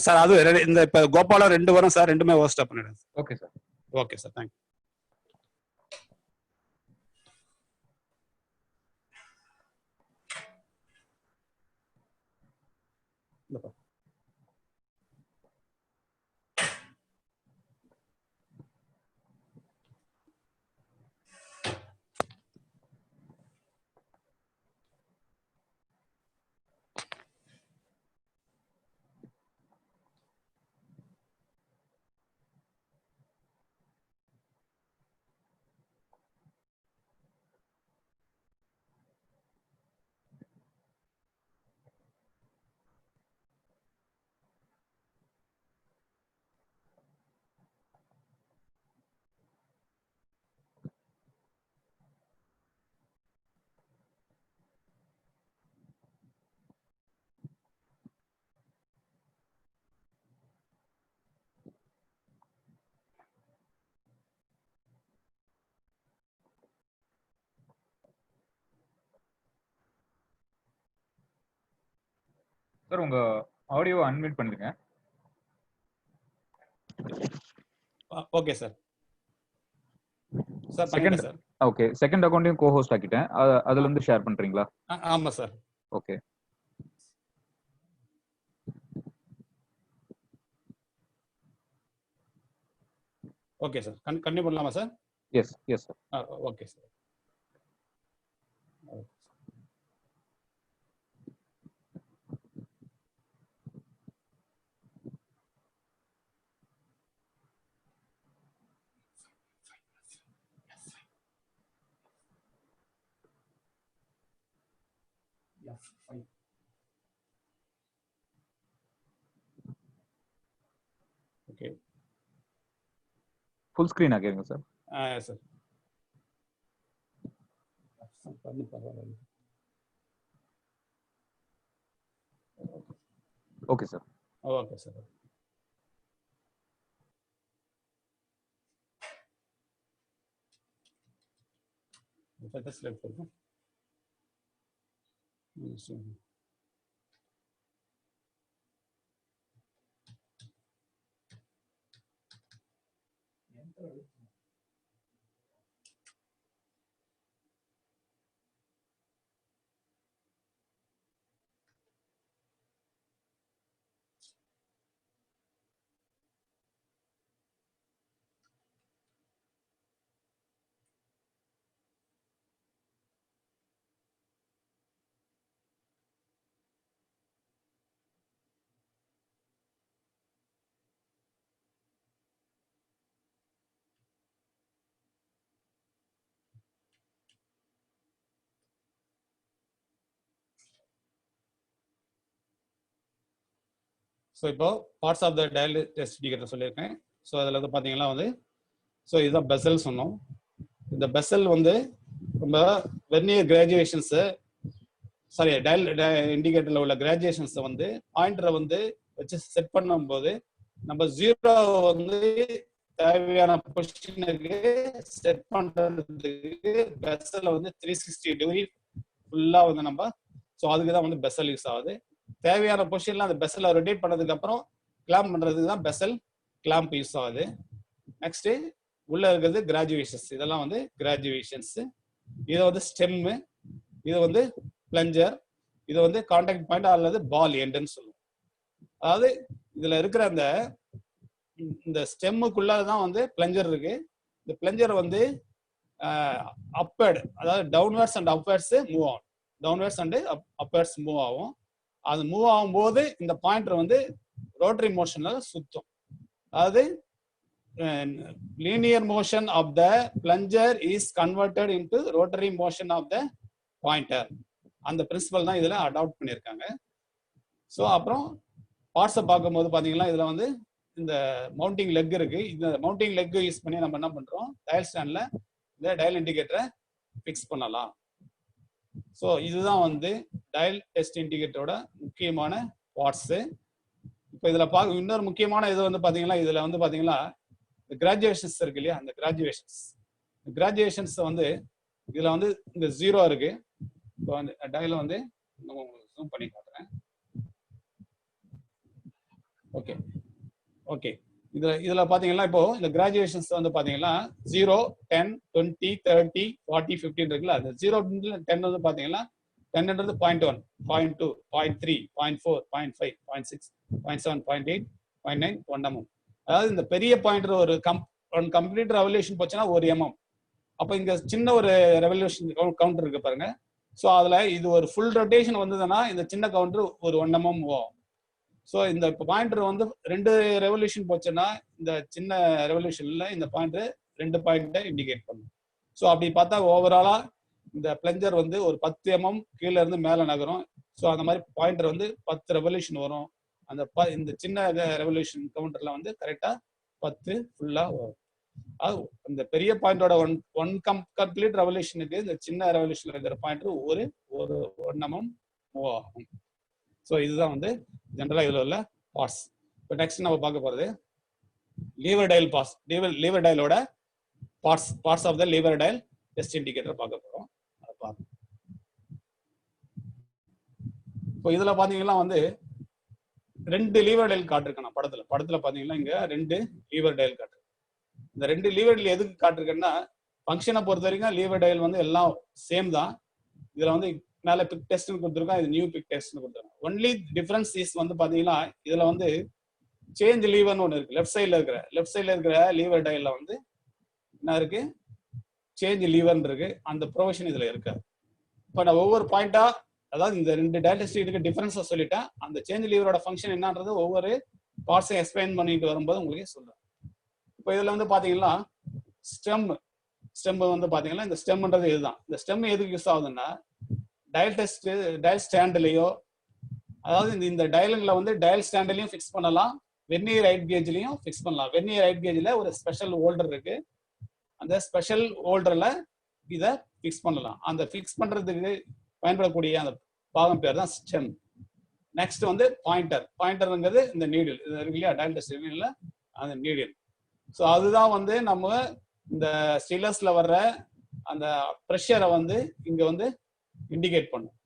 sir. அது இந்த இப்போ கோபாலம் 2 வரும் சார், 2மே ஓவர் ஸ்டாப் பண்ணிடுங்க. Okay sir. Okay sir, thank you. Sir, உங்க ஆடியோ அன்மியூட் பண்ணுங்க. Okay sir. Sir second sir. Okay, second அக்கௌண்ட்டையும் கோ ஹோஸ்ட் ஆக்கிட்டேன். அதுல இருந்து ஷேர் பண்றீங்களா? ஆமா sir. Okay. Okay sir, continue பண்ணலாமா sir? Yes yes sir. Okay sir. Okay full screen ஆக்கிருங்க சார். சார் பரவாயில்ல. Okay sir. Okay sir. So இப்போ parts of the dial test indicator சொல்லியிருக்கேன். ஸோ அதில் வந்து பார்த்தீங்கன்னா வந்து ஸோ இதுதான் பெசல் சொன்னோம். இந்த பெசல் வந்து நம்ம வெர்னியர் கிராஜுவேஷன்ஸு சாரி டயல் இண்டிகேட்டரில் உள்ள கிராஜுவேஷன்ஸை வந்து பாயிண்டரை வந்து வச்சு செட் பண்ணும்போது நம்ம 0 வந்து தேவையான பொசிஷனுக்கு செட் பண்ணுறதுக்கு பெசலை வந்து 360 டிகிரி ஃபுல்லாக வந்து நம்ம ஸோ அதுக்கு தான் வந்து பெசல் யூஸ் ஆகுது. தேவையான பொசிஷன்ல அந்த பெசலை ரொட்டேட் பண்ணதுக்கு அப்புறம் கிளாம்ப் பண்றதுக்கு தான் பெசல் கிளாம்ப் யூஸ் ஆகுது. நெக்ஸ்ட் உள்ள இருக்கிறது கிராஜுவேஷன்ஸ். இதெல்லாம் வந்து கிராஜுவேஷன்ஸ். இது வந்து ஸ்டெம், இது வந்து பிளஞ்சர், இது வந்து கான்டாக்ட் பாயிண்ட் அல்லது பால் எண்டுன்னு சொல்லுவோம். அதாவது இதுல இருக்கிற அந்த இந்த ஸ்டெம்முக்குள்ளதான் வந்து பிளஞ்சர் இருக்கு. இந்த பிளஞ்சர் வந்து அப்வர்ட் அதாவது டவுன்வர்ட்ஸ் அண்ட் அப்வர்ட்ஸ் மூவ் ஆகும். டவுன்வர்ட்ஸ் அண்ட் அப்வர்ட்ஸ் மூவ் ஆகும். அது மூவ் ஆகும்போது இந்த பாயிண்டர் வந்து ரோட்டரி மோஷன்ல சுத்தும். அதாவது linear motion of the plunger is converted into rotary motion of the pointer. அந்த பிரின்சிபல் தான் இதுல அடாப்ட் பண்ணியிருக்காங்க. ஸோ அப்புறம் பார்ட்ஸை பார்க்கும்போது பார்த்தீங்கன்னா இதுல வந்து இந்த மவுண்டிங் லெக் இருக்கு. இந்த மவுண்டிங் லெக் யூஸ் பண்ணி நம்ம என்ன பண்றோம், டயல் ஸ்டாண்ட்ல இந்த டயல் இண்டிகேட்டரை ஃபிக்ஸ் பண்ணலாம். ஸோ இதுதான் வந்து டயல் டெஸ்ட் இண்டிகேட்டரோட முக்கியமான பார்ட்ஸ். இப்போ இதுல இன்னொரு முக்கியமான இது வந்து பாத்தீங்கன்னா இதுல வந்து பாத்தீங்கன்னா கிராஜுவேஷன்ஸ் இருக்கு இல்லையா, அந்த கிராஜுவேஷன்ஸ் வந்து இதுல வந்து இந்த 0 இருக்கு. இப்போ அந்த டயல வந்து ஜூம் பண்ணி காட்டுறேன். ஓகே ஓகே இதுல பாத்தீங்கன்னா இப்போ இந்த கிராஜுவேஷன்ஸ் வந்து பாத்தீங்கன்னா 0, 10, 20, 30, 40, 15 இருக்குல்ல. அந்த 0 10 வந்து பாத்தீங்கன்னா 10ன்றது 0.1, 0.2, 0.3, 0.4, 0.5, 0.6, 0.7, 0.8, 0.9, 1 mm. அதாவது இந்த பெரிய பாயிண்டர் ஒரு கம்ப்ளீட் ரெவல்யூஷன் போச்சுன்னா 1 mm. அப்ப இங்க சின்ன ஒரு ரெவல்யூஷன் கவுண்டர் இருக்கு பாருங்க. ஸோ அதுல இது ஒரு ஃபுல் ரொட்டேஷன் வந்ததுன்னா இந்த சின்ன கவுண்டர் ஒரு 1 mm மூவ் ஆகும். ஸோ இந்த பாயிண்டர் வந்து 2 ரெவல்யூஷன் போச்சுன்னா இந்த சின்ன ரெவல்யூஷன்ல இந்த பாயிண்டர் 2 பாயிண்ட்டை இண்டிகேட் பண்ணும். ஸோ அப்படி பார்த்தா ஓவராலா இந்த பிளஞ்சர் வந்து ஒரு 10 mm கீழே இருந்து மேல நகரும். ஸோ அந்த மாதிரி பாயிண்டர் வந்து 10 ரெவல்யூஷன் வரும். அந்த இந்த சின்ன ரெவல்யூஷன் கவுண்டர்ல வந்து கரெக்டா 10 ஃபுல்லா வரும். அது இந்த பெரிய பாயிண்டோட ஒன் கம்ப்ளீட் ரெவல்யூஷனுக்கு இந்த சின்ன ரெவல்யூஷன்ல இருக்கிற பாயிண்டர் ஒரு 1 mm மூவ் ஆகும். ஸோ இதுதான் வந்து ஜென்ரலா இதுல உள்ள பார்ட்ஸ். இப்போ நெக்ஸ்ட் நம்ம பார்க்க போறது லீவர் டயல் பார்ட்ஸ். லீவர் டயலோட parts of the lever dial test indicator பார்க்க போறோம். அதை பார்ப்போம். இப்போ இதுல பாத்தீங்கன்னா வந்து 2 லீவர் டயல் காட்டிருக்கேன் படத்துல பாத்தீங்கன்னா இங்க 2 லீவர் டயல் காட்டிருக்கேன். இந்த 2 லீவர் டயல் எதுக்கு காட்டிருக்கேன்னா ஃபங்க்ஷனை பொறுத்த வரைக்கும் லீவர் டயல் வந்து எல்லாம் சேம் தான். இதுல வந்து மேல பிக் டெஸ்ட் கொடுத்துருக்கோம், இது நியூ பிக் டெஸ்ட் கொடுத்துருக்கோம். ஒன்லி டிஃபரன்ஸ் இஸ் வந்து பாத்தீங்கன்னா இதுல வந்து சேஞ்ச் லீவர்னு ஒன்று இருக்கு. லெஃப்ட் சைட்ல இருக்கிற லீவர் டயல்ல வந்து என்ன இருக்கு, சேஞ்ச் லீவர்னு இருக்கு. அந்த ப்ரொவிஷன் இதுல இருக்கு. இப்போ நான் ஒவ்வொரு பாயிண்டா அதாவது இந்த 2 டயல் டெஸ்ட் இதுக்கு டிஃபரன்ஸை சொல்லிட்டேன். அந்த சேஞ்ச் லீவரோட ஃபங்க்ஷன் என்னன்றது ஒவ்வொரு பார்ட்ஸையும் எக்ஸ்பிளைன் பண்ணிட்டு வரும்போது உங்களுக்கு சொல்றேன். இப்போ இதுல வந்து பாத்தீங்கன்னா ஸ்டெம் வந்து பாத்தீங்கன்னா இந்த ஸ்டெம்ன்றது இதுதான். இந்த ஸ்டெம் எதுக்கு யூஸ் ஆகுதுன்னா டயல் டெஸ்ட் டயல் ஸ்டாண்ட்லயோ, அதாவது இந்த டயலுங்களை வந்து டயல் ஸ்டாண்ட்லயும் ஃபிக்ஸ் பண்ணலாம், வெர்னியர் ஹைட் கேஜ்லயும் ஃபிக்ஸ் பண்ணலாம். வெர்னியர் ஹைட் கேஜ்ல ஒரு ஸ்பெஷல் ஹோல்டர் இருக்கு, அந்த ஸ்பெஷல் ஹோல்டர்ல இதை ஃபிக்ஸ் பண்ணலாம். அந்த ஃபிக்ஸ் பண்றதுக்கு பயன்படக்கூடிய அந்த பாகம் பேர் தான் ஸ்டெம். நெக்ஸ்ட் வந்து பாயிண்டர். பாயிண்டர்ங்கிறது இந்த நீடில், இது இருக்கு இல்லையா, டயல் டெஸ்ட் நீடில் அந்த நீடில். ஸோ அதுதான் வந்து நம்ம இந்த ஸ்டீலர்ஸ்ல வர்ற அந்த ப்ரெஷரை வந்து இங்க வந்து இண்டிகேட் பண்ணும்.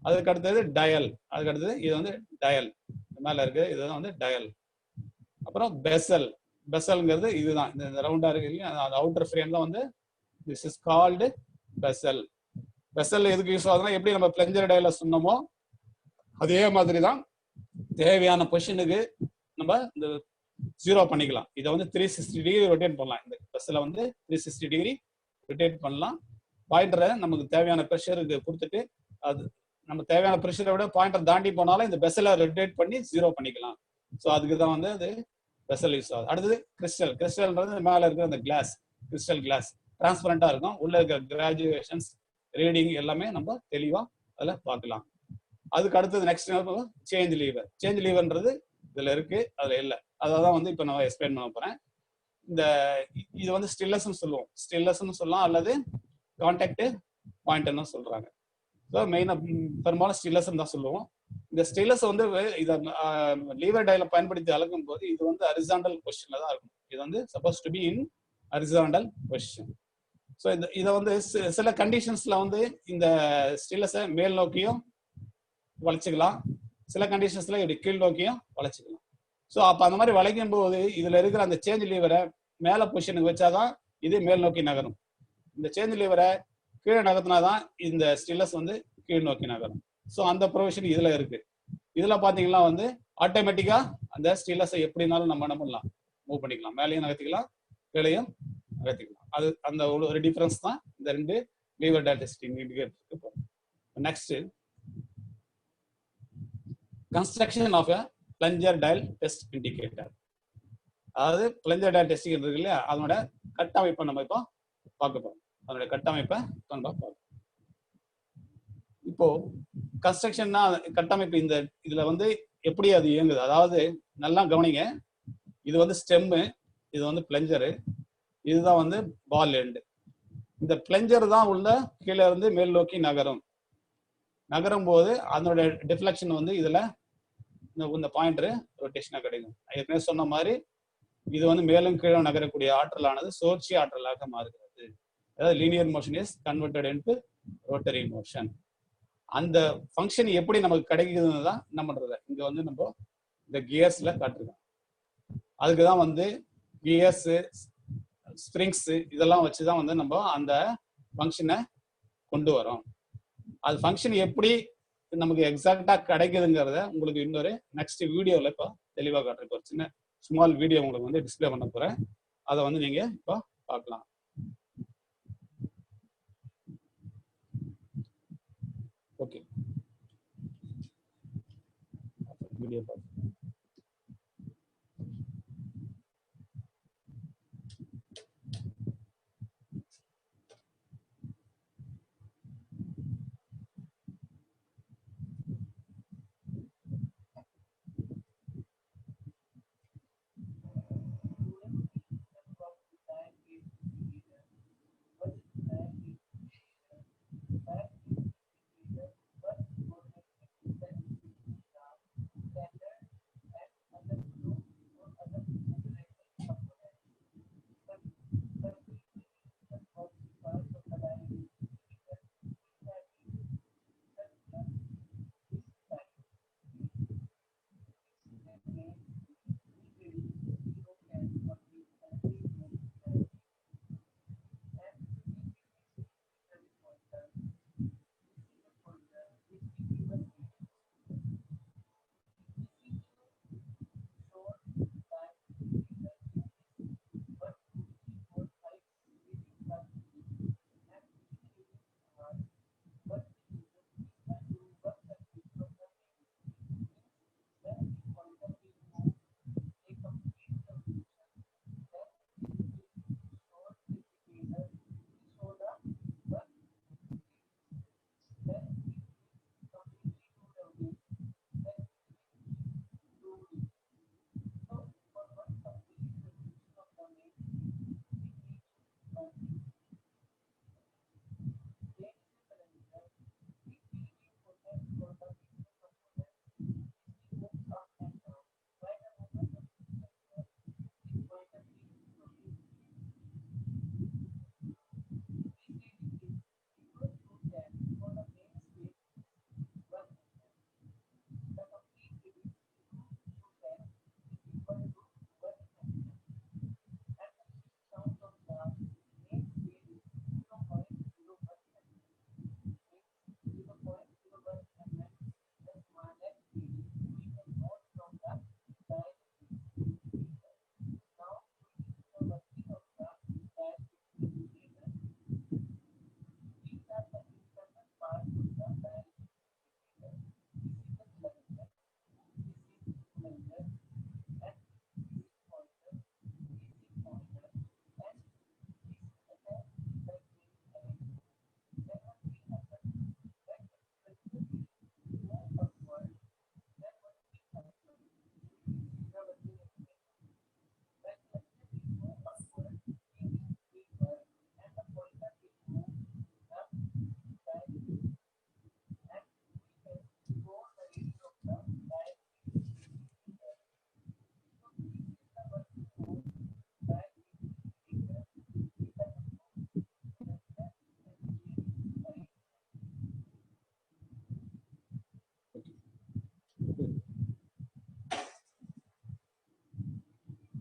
அதுக்கு அடுத்தது டயல், அதுக்கு அடுத்தது இது வந்து டயல் மேல இருக்கு, இதுதான் வந்து டயல். அப்புறம் பெசல். பெசல்ங்கிறது இதுதான், இந்த ரவுண்டா இருக்கு இல்லையா, அந்த அவுட்டர் ஃப்ரேம் தான் வந்து this is called Bessel. Bessel எதுக்கு யூஸ் ஆகுதுன்னா, எப்படி நம்ம பிளஞ்சர் டயல சொன்னோமோ அதே மாதிரி தான் தேவையான பொசிஷனுக்கு நம்ம இந்த ஜீரோ பண்ணிக்கலாம். இதை வந்து 360 டிகிரி ரொட்டேட் பண்ணலாம். இந்த பெசலை வந்து 360 டிகிரி ரொட்டேட் பண்ணலாம். பாயிண்டரை நமக்கு தேவையான ப்ரெஷருக்கு கொடுத்துட்டு, அது நம்ம தேவையான ப்ரெஷரை விட பாயிண்டர் தாண்டி போனாலும் இந்த பெசலை ரொட்டேட் பண்ணி ஜீரோ பண்ணிக்கலாம். ஸோ அதுக்கு தான் வந்து அது பெசல் யூஸ் ஆகுது. அடுத்தது கிறிஸ்டல். கிறிஸ்டல்ன்றது மேலே இருக்கிற அந்த கிளாஸ், கிறிஸ்டல் கிளாஸ் டிரான்ஸ்பரண்டா இருக்கும், உள்ள இருக்கிற கிராஜுவேஷன்ஸ் ரீடிங் எல்லாமே நம்ம தெளிவா அதில் பார்க்கலாம். அதுக்கு அடுத்தது நெக்ஸ்ட் சேஞ்ச் லீவர். சேஞ்ச் லீவர்ன்றது இதுல இருக்கு, அதுல இல்லை. அதான் வந்து இப்போ நான் எக்ஸ்பிளைன் பண்ண போறேன். இந்த இது வந்து ஸ்டில்லஸ்ன்னு சொல்லுவோம், ஸ்டில்லஸ்ன்னு சொல்லலாம், அல்லது கான்டாக்ட் பாயிண்ட்னு சொல்றாங்க. ஸோ மெயினாக பெரும்பாலும் ஸ்டில்லஸ்ன்னு தான் சொல்லுவோம். இந்த ஸ்டில்லஸ் வந்து இதை லீவர் டயலை பயன்படுத்தி அளக்கும் போது இது வந்து ஹரிசாண்டல் பொசிஷன்ல தான் இருக்கும். இது வந்து suppose to be in horizontal position. So இதை வந்து சில கண்டிஷன்ஸ்ல வந்து இந்த ஸ்டில்லஸை மேல் நோக்கியும் வளைச்சிக்கலாம், சில கண்டிஷன்ஸ்ல இப்படி கீழ் நோக்கியும் வளைச்சிக்கலாம். ஸோ அப்போ அந்த மாதிரி வளைக்கும் போது இதுல இருக்கிற அந்த சேஞ்ச் லீவரை மேல பொசிஷனுக்கு வச்சாதான் இது மேல் நோக்கி நகரும். இந்த சேஞ்ச் லீவரை கீழே நகர்த்தினாதான் இந்த ஸ்டில்லஸ் வந்து கீழ் நோக்கி நகரும். ஸோ அந்த ப்ரொவிஷன் இதுல இருக்கு. இதுல பாத்தீங்கன்னா வந்து ஆட்டோமேட்டிக்கா அந்த ஸ்டில்லஸை எப்படினாலும் நம்ம என்ன பண்ணலாம், மூவ் பண்ணிக்கலாம், மேலேயும் நகர்த்திக்கலாம், கீழையும் நகர்த்திக்கலாம். அது அந்த ஒரு டிஃபரன்ஸ் தான் இந்த ரெண்டு லீவர் டயல் டெஸ்டிங் இண்டிகேட்டருக்கு போகும். Next, construction of a plunger dial test indicator. அதாவது பிளஞ்சர் டயல் டெஸ்டிங் இருக்கு இல்லையா, அதனோட கட்டமைப்பை நம்ம இப்போ பார்க்க போறோம். அதனுடைய கட்டமைப்பை நம்ம பார்ப்போம். இப்போ கன்ஸ்ட்ரக்ஷன்னா கட்டமைப்பு. இந்த இதுல வந்து எப்படி அது இயங்குது, அதாவது நல்லா கவனிங்க. இது வந்து ஸ்டெம்மு, இது வந்து பிளஞ்சரு, இதுதான் வந்து பால் எண்டு. இந்த பிளஞ்சர் தான் உள்ள கீழே இருந்து மேல் நோக்கி நகரும் போது அதனோட டிஃப்ளெக்ஷன் வந்து இதுல இந்த பாயிண்டர் ரொட்டேஷனா கிடைக்கும். ஏற்கனவே சொன்ன மாதிரி இது வந்து மேலும் கீழே நகரக்கூடிய ஆற்றலானது சுழற்சி ஆற்றலாக மாறுகிறது. அதாவது linear motion is converted into rotary motion. அந்த ஃபங்க்ஷன் எப்படி நமக்கு கிடைக்குதுன்னு தான் என்ன பண்றது, இங்க வந்து நம்ம இந்த கியர்ஸ்ல காட்டுறோம். அதுக்குதான் வந்து கியர்ஸ், ஸ்ப்ரிங்ஸ் இதெல்லாம் வச்சுதான் வந்து நம்ம அந்த ஃபங்க்ஷனை கொண்டு வரோம். அது ஃபங்க்ஷன் எப்படி நமக்கு எக்ஸாக்டா கிடைக்குதுங்கிறத உங்களுக்கு இன்னொரு நெக்ஸ்ட் வீடியோல இப்போ தெளிவாக காட்டுறேன். இப்போ சின்ன ஸ்மால் வீடியோ உங்களுக்கு வந்து டிஸ்பிளே பண்ண போறேன், அதை வந்து நீங்க இப்போ பார்க்கலாம். ஓகே, வீடியோ பார்க்கலாம்.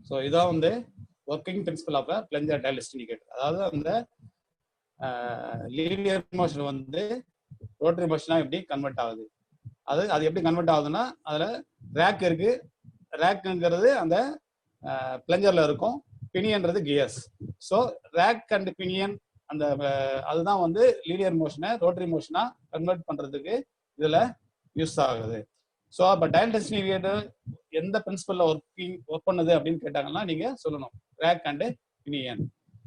ஸோ இதான் வந்து working principle of plunger dial test indicator. அதாவது அந்த லீனியர் மோஷன் வந்து ரோட்டரி மோஷனா எப்படி கன்வெர்ட் ஆகுது, அது எப்படி கன்வெர்ட் ஆகுதுன்னா அதுல ரேக் இருக்கு. ரேக்குங்கிறது அந்த பிளஞ்சர்ல இருக்கும், பினியன்றது gears. So rack and pinion அந்த அதுதான் வந்து லீனியர் மோஷனை ரோட்டரி மோஷனா கன்வெர்ட் பண்றதுக்கு இதுல யூஸ் ஆகுது. ஸோ அப்போ டயல் டெஸ்ட் இண்டிகேட்டர் எந்த பிரின்சிபல்ல ஒர்க் பண்ணுது அப்படின்னு கேட்டாங்கன்னா நீங்க சொல்லணும் ரேக் அண்ட் பினியன்.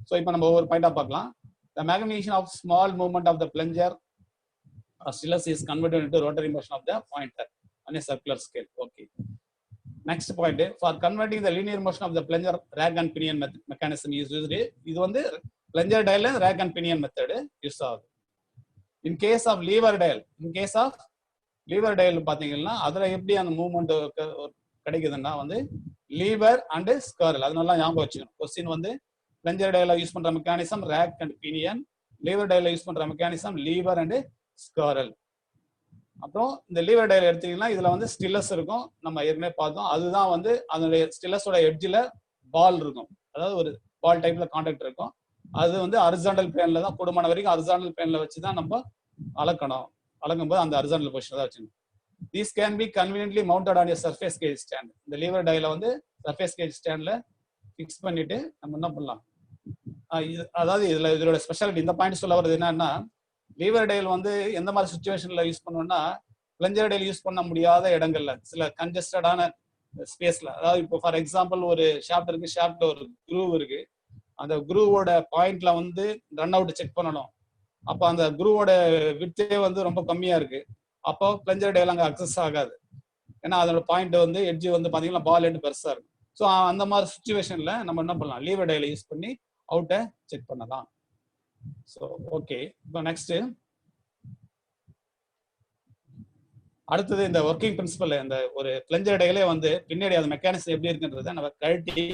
ஸோ இப்போ நம்ம ஒவ்வொரு பாயிண்டா பார்க்கலாம். The magnification of small movement of the plunger or stylus is converted into rotary motion of the pointer on a circular scale. Okay. Next point, for converting the linear motion of the plunger rag and pinion mechanism is used. இது வந்து plunger dial rag and pinion method use ஆகுது. In case of lever dial பாத்தீங்கன்னா அதுல எப்படி அந்த movement கிடைக்குதுன்னா வந்து lever and ஸ்கர்ல், அதனால ஞாபகம் வச்சுக்கணும். கொஸ்டின் வந்து plunger dial யூஸ் பண்ற mechanism rack and pinion, lever dial use பண்ற மெக்கானிசம் லீவர் அண்ட் ஸ்கர்ல். அப்புறம் இந்த லீவர் dial எடுத்தீங்கன்னா இதுல வந்து ஸ்டில்லஸ் இருக்கும், நம்ம ஏற்கனவே பார்த்தோம். அதுதான் வந்து அதனுடைய ஸ்டில்லஸோட எட்ஜில் பால் இருக்கும், அதாவது ஒரு பால் டைப்ல கான்டாக்ட் இருக்கும். அது வந்து ஹரிசாண்டல் பிளேன்ல தான், கூடுமான வரைக்கும் ஹரிசாண்டல் பிளேன்ல வச்சு தான் நம்ம அளக்கும்போது அந்த ஹரிசாண்டல் பொசிஷன் தான் வச்சுக்கணும். These can be conveniently mounted on a surface gauge stand. இந்த லீவர் dial வந்து சர்ஃபேஸ் கேஜ் ஸ்டாண்ட்ல ஃபிக்ஸ் பண்ணிட்டு நம்ம என்ன பண்ணலாம். அதாவது இதோட ஸ்பெஷாலிட்டி இந்த பாயிண்ட் சொல்ல வருது என்னன்னா, லீவர் dial வந்து எந்த மாதிரி சுச்சுவேஷன்ல யூஸ் பண்ணுவோம்னா பிளஞ்சர் dial யூஸ் பண்ண முடியாத இடங்கள்ல, சில கன்ஜஸ்டடான ஸ்பேஸ்ல. அதாவது இப்போ ஃபார் எக்ஸாம்பிள் ஒரு ஷாஃப்ட் இருக்கு, ஷாஃப்ட்ல ஒரு குரூவ் இருக்கு, அந்த குரூவோட பாயிண்ட்ல வந்து ரன் அவுட் செக் பண்ணணும். அப்போ அந்த குரூவோட விட்டே வந்து ரொம்ப கம்மியா இருக்கு, அப்போ பிளஞ்சர் dial அங்கே அக்சஸ் ஆகாது. ஏன்னா அதோட பாயிண்ட் வந்து எட்ஜ் வந்து பாத்தீங்கன்னா பால் எண்ட் பெருசா இருக்கு. ஸோ அந்த மாதிரி சுச்சுவேஷன்ல நம்ம என்ன பண்ணலாம், லீவர் dial யூஸ் பண்ணி அவுட்டை செக் பண்ணலாம். ஸோ ஓகே, இப்போ நெக்ஸ்ட் அடுத்தது இந்த ஒர்க்கிங் பிரின்சிபல். இந்த ஒரு பிளஞ்சர் dial வந்து பின்னாடி அது மெக்கானிசம் எப்படி இருக்குன்றத நம்ம கழட்டி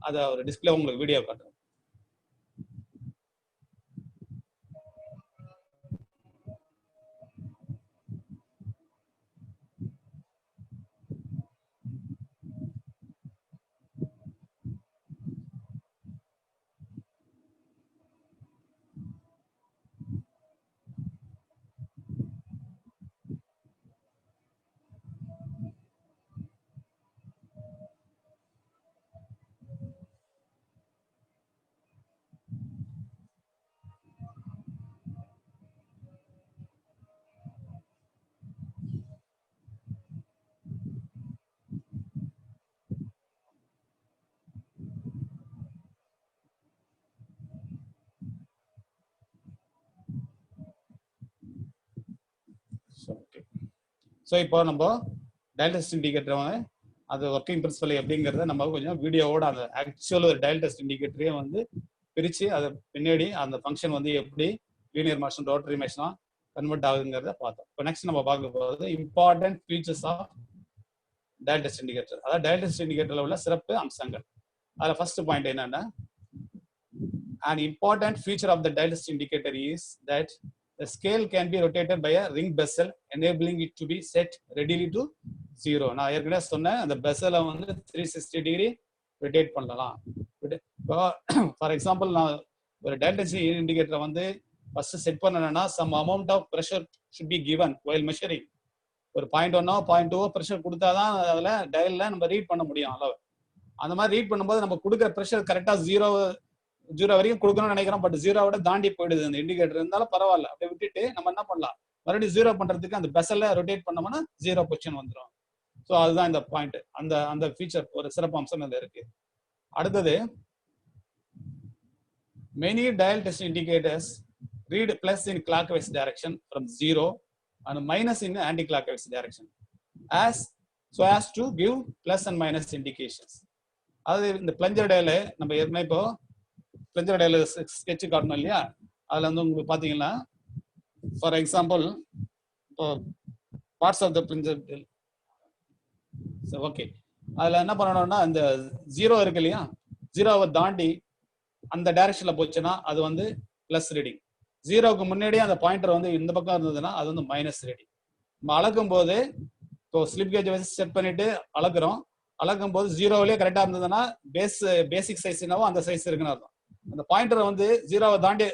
அதை ஒரு டிஸ்பிளே உங்களுக்கு வீடியோ காட்டுறோம். ஸோ இப்போ நம்ம டயல் டெஸ்ட் இண்டிகேட்டர் அது ஒர்க்கிங் பிரின்சிபல் எப்படிங்கிறத நம்ம கொஞ்சம் வீடியோவோட அந்த ஆக்சுவல் ஒரு டயல் டெஸ்ட் இண்டிகேட்டரையும் வந்து பிரித்து அதை பின்னாடி அந்த ஃபங்க்ஷன் வந்து எப்படி லீனியர் மோஷன் ரோட்டரி மோஷனாக கன்வெர்ட் ஆகுதுங்கிறத பார்த்தோம். இப்போ நெக்ஸ்ட் நம்ம பார்க்க போகிறது important features of dial test indicator, அதாவது டயல் டெஸ்ட் இண்டிகேட்டரில் உள்ள சிறப்பு அம்சங்கள். அதில் ஃபர்ஸ்ட் பாயிண்ட் என்னன்னா, an important feature of the dial test indicator is that the scale can be rotated by a ring bezel, enabling it to be set readily to 0. நான் ஏற்கனவே சொன்னேன், அந்த பெசலை வந்து 360 டிகிரி ரொட்டேட் பண்ணலாம். ஃபார் எக்ஸாம்பிள் நான் ஒரு டயல் டெஸ்ட் இண்டிகேட்டரை வந்து ஃபர்ஸ்ட் செட் பண்ணணும்னா some amount of pressure should be given while measuring. ஒரு 0.1 0.2 ப்ரெஷர் கொடுத்தாதான் அதில் டயல்ல நம்ம ரீட் பண்ண முடியும் அளவு. அந்த மாதிரி ரீட் பண்ணும்போது நம்ம கொடுக்குற ப்ரெஷர் கரெக்டாக ஜீரோ வரைக்கும் கொடுக்கணும்னு நினைக்கிறோம், பட் ஜீரோவோட தாண்டி போயிடுது அந்த இண்டிகேட்டர். இருந்தாலும் பரவாயில்ல, அப்படியே விட்டுட்டு நம்ம என்ன பண்ணலாம், மறுபடியும் ஜீரோ பண்றதுக்கு அந்த பெசல்ல ரொட்டேட் பண்ணோம்னா ஜீரோ பொசிஷன் வந்துடும். ஸோ அதுதான் இந்த பாயிண்ட், அந்த ஃபீச்சர் ஒரு சிறப்பு அம்சம் இதுல இருக்கு. அடுத்தது, many dial test indicators read plus in clockwise direction from 0 and minus in anti-clockwise direction so as to give plus and minus indications. அது இந்த பிளஞ்சர் டயல் நம்ம ஏற்கனவே இப்போ பிளஞ்சர் டயல் ஸ்கெட்ச் காட்டணும் இல்லையா, அதுல வந்து உங்களுக்கு பாத்தீங்கன்னா ஃபார் எக்ஸாம்பிள் இப்போ parts of the plunger dial. Okay, அதுல என்ன பண்ணணும்னா இந்த ஜீரோ இருக்கு இல்லையா, ஜீரோவை தாண்டி அந்த டைரக்ஷன்ல போச்சுன்னா அது வந்து பிளஸ் ரீடிங். ஜீரோவுக்கு முன்னாடியே அந்த பாயிண்டர் வந்து இந்த பக்கம் இருந்ததுன்னா அது வந்து மைனஸ் ரீடிங். நம்ம அளக்கும் போது இப்போ ஸ்லிப் கேஜ் வச்சு செட் பண்ணிட்டு அளக்குறோம், அளக்கும் போது ஜீரோவிலே கரெக்டா இருந்ததுன்னா பேசிக் சைஸ் என்னவோ அந்த சைஸ் இருக்குன்னு அர்த்தம். அந்த பாயிண்டர் வந்து ஜீரோவை தாண்டி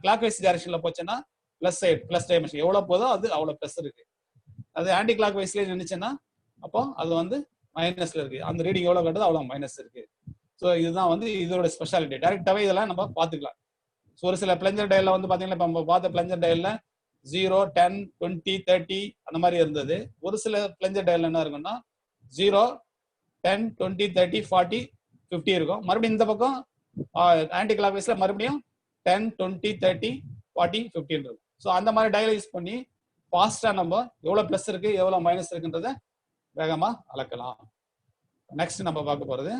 கிளாக் வைஸ் டைரக்ஷன்ல போச்சுன்னா பிளஸ் டைமென்ஷன் எவ்வளவு போதோ அது அவ்வளவு பிளஸ் இருக்கு. அது ஆன்டி கிளாக் வைஸ்ல நினைச்சுன்னா அப்போ அது வந்து மைனஸ்ல இருக்கு. அந்த ரீடிங் எவ்வளவு கட்டுதோ அவ்வளவு மைனஸ் இருக்கு. ஸோ இதுதான் வந்து இதோட ஸ்பெஷாலிட்டி. டைரக்டாவே இதெல்லாம் நம்ம பார்த்துக்கலாம். ஸோ ஒரு சில பிளஞ்சர் டயல்ல வந்து பாத்தீங்கன்னா இப்போ நம்ம பார்த்த பிளஞ்சர் டயல்ல 0, 10, 20, 30 அந்த மாதிரி இருந்தது. ஒரு சில பிளஞ்சர் டயல் என்ன இருக்குன்னா 0, 10, 20, 30, 40, 50 இருக்கும். மறுபடியும் இந்த பக்கம் ஆன்டி கிளாக் வைஸ்ல மறுபடியும் 10, 20, 30, 40, 50 இருக்கும். ஸோ அந்த மாதிரி டயல் யூஸ் பண்ணி ஃபாஸ்டா நம்ம எவ்வளவு பிளஸ் இருக்கு எவ்வளவு மைனஸ் இருக்குன்றத வேகமா அளக்கலாம். நெக்ஸ்ட் நம்ம பார்க்க போறது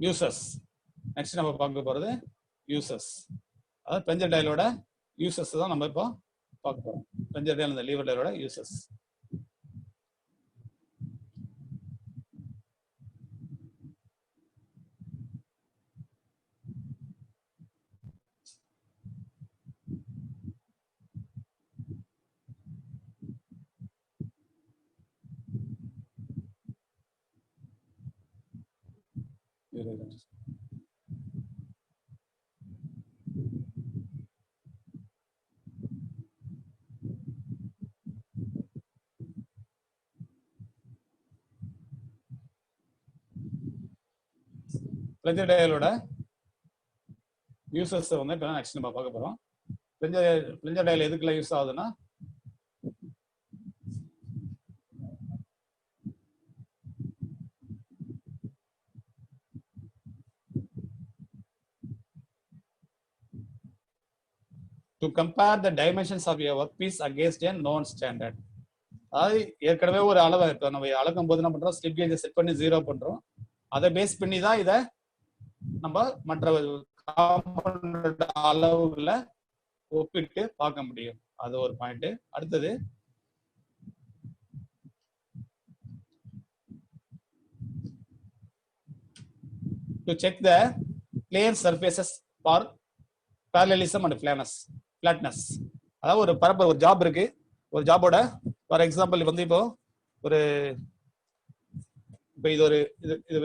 யூசஸ். நெக்ஸ்ட் நம்ம பார்க்க போறது யூசஸ். அதாவது பிளஞ்சர் டயலோட யூசஸ் தான் நம்ம இப்போ பார்க்க போறோம். பிளஞ்சர் டயல் அந்த லீவர் டயலோட யூசஸ். பிளஞ்சர் டயலோட யூசஸ் வந்து இப்போ நெக்ஸ்ட் நம்ம பார்க்க போறோம். பிளஞ்சர் டயல் எதுக்குள்ள யூஸ் ஆகுதுன்னா to compare the dimensions of your workpiece against a known standard. அதாவது ஏற்கனவே ஒரு அளவை இப்போ நம்ம அளக்கும் போது என்ன பண்றோம், ஸ்லிப் கேஜை செட் பண்ணி 0 பண்றோம். அதை பேஸ் பண்ணி தான் இதை நம்ம மற்ற அளவுகளை ஒப்பிட்டு பார்க்க முடியும். அது ஒரு பாயிண்ட். அடுத்தது to check the plane surfaces for parallelism and flatness. அதாவது ஒரு பரப்பு ஒரு ஜாப் இருக்கு. ஒரு ஜாபோட ஃபார் எக்ஸாம்பிள் வந்து இப்போ இது ஒரு இது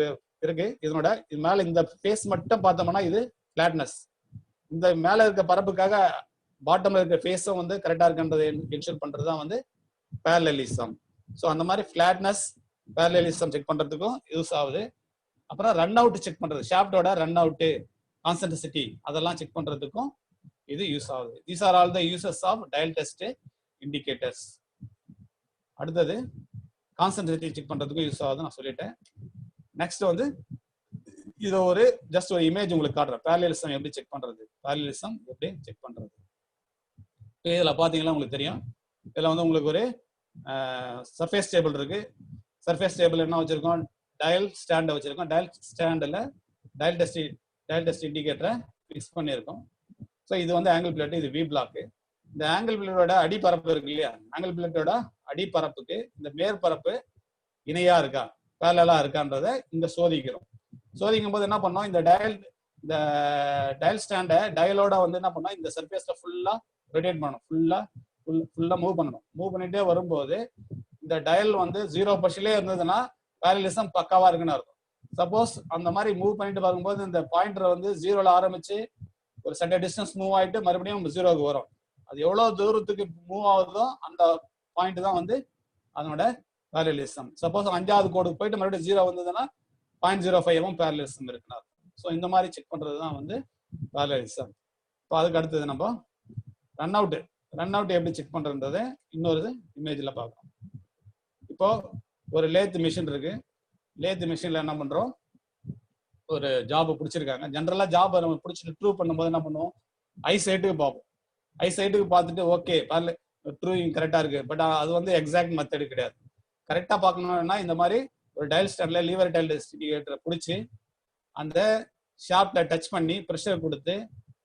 இருக்கு. இதனோட இது மேல இந்த ஃபேஸ் மட்டும் பார்த்தோம்னா இது ஃபிளாட்னஸ். இந்த மேல இருக்க பரப்புக்காக பாட்டம்ல இருக்க ஃபேஸும் வந்து கரெக்டா இருக்குன்றதை என்ஷூர் பண்றது தான் வந்து பேரலலிசம். ஸோ அந்த மாதிரி ஃபிளாட்னஸ் பேரலலிசம் செக் பண்றதுக்கும் யூஸ் ஆகுது. அப்புறம் ரன் அவுட் செக் பண்றது, ஷாஃப்டோட ரன் அவுட், கான்சென்ட்ரிசிட்டி அதெல்லாம் செக் பண்றதுக்கும் இது யூஸ் ஆகுது. These are all the uses of dial test indicators. அடுத்தது கான்சென்ட்ரிசிட்டி செக் பண்றதுக்கும் யூஸ் ஆகுது நான் சொல்லிட்டேன். நெக்ஸ்ட் வந்து இது ஒரு ஜஸ்ட் ஒரு இமேஜ் உங்களுக்கு காட்டுறேன். பேரலலிசம் எப்படி செக் பண்றது, பேரலலிசம் எப்படி செக் பண்றது. இதுல பாத்தீங்கன்னா உங்களுக்கு தெரியும். இதுல வந்து உங்களுக்கு ஒரு சர்ஃபேஸ் டேபிள் இருக்கு. சர்ஃபேஸ் டேபிள் என்ன வச்சிருக்கோம், டயல் ஸ்டாண்டை வச்சிருக்கோம். டயல் ஸ்டாண்டில் டயல் டெஸ்ட் இண்டிகேட்டரை ஃபிக்ஸ் பண்ணியிருக்கோம். ஸோ இது வந்து ஆங்கிள் பிளேட், இது வி பிளாக். இந்த ஆங்கிள் பிளேட்டோட அடிப்பரப்பு இருக்கு இல்லையா, ஆங்கிள் பிளேட்டோட அடிப்பரப்புக்கு இந்த மேற்பரப்பு இணையா இருக்கா, பேரலா இருக்கான்றத இங்க சோதிக்கிறோம். சோதிக்கும் போது என்ன பண்ணோம், இந்த டயல் ஸ்டாண்டை டயலோட வந்து என்ன பண்ணோம், இந்த சர்ஃபேஸ்ல ஃபுல்லா ரொட்டேட் பண்ணணும், ஃபுல்லா மூவ் பண்ணணும். மூவ் பண்ணிட்டே வரும்போது இந்த டயல் வந்து 0% இருந்ததுன்னா பேரலிசம் பக்காவா இருக்குன்னு அர்த்தம். சப்போஸ் அந்த மாதிரி மூவ் பண்ணிட்டு பார்க்கும்போது இந்த பாயிண்டர் வந்து 0ல ஆரம்பிச்சு ஒரு சர்டன் டிஸ்டன்ஸ் மூவ் ஆயிட்டு மறுபடியும் 0க்கு வரும். அது எவ்வளவு தூரத்துக்கு மூவ் ஆகுதோ அந்த பாயிண்ட் தான் வந்து அதனோட பேரலிசம். சப்போஸ் 5வது கோடுக்கு போயிட்டு மறுபடியும் 0 வந்ததுன்னா 0.05 பேரலிசம் இருக்குன்னு அர்த்தம். ஸோ இந்த மாதிரி செக் பண்றது தான் வந்து பேரலிசம். இப்போ அதுக்கு அடுத்தது நம்ம ரன் அவுட் எப்படி செக் பண்றதுன்றதை இன்னொரு இமேஜ்ல பார்க்கலாம். இப்போ ஒரு லேத் மிஷின் இருக்கு. லேத் மிஷின்ல என்ன பண்றோம், ஒரு ஜாப் பிடிச்சிருக்காங்க. ஜென்ரலா ஜாப் நம்ம பிடிச்சிட்டு ட்ரூ பண்ணும்போது என்ன பண்ணுவோம், ஐ சைட்டுக்கு பார்ப்போம். ஐ சைட்டுக்கு பார்த்துட்டு ஓகே ட்ரூவிங் கரெக்டா இருக்கு. பட் அது வந்து எக்ஸாக்ட் மெத்தடு கிடையாது. கரெக்டா பார்க்கணும்னா இந்த மாதிரி ஒரு டயல் ஸ்டாண்ட்ல லீவர் டயல் இண்டிகேட்டரை பிடிச்சி அந்த ஷாப்ல டச் பண்ணி ப்ரெஷர் கொடுத்து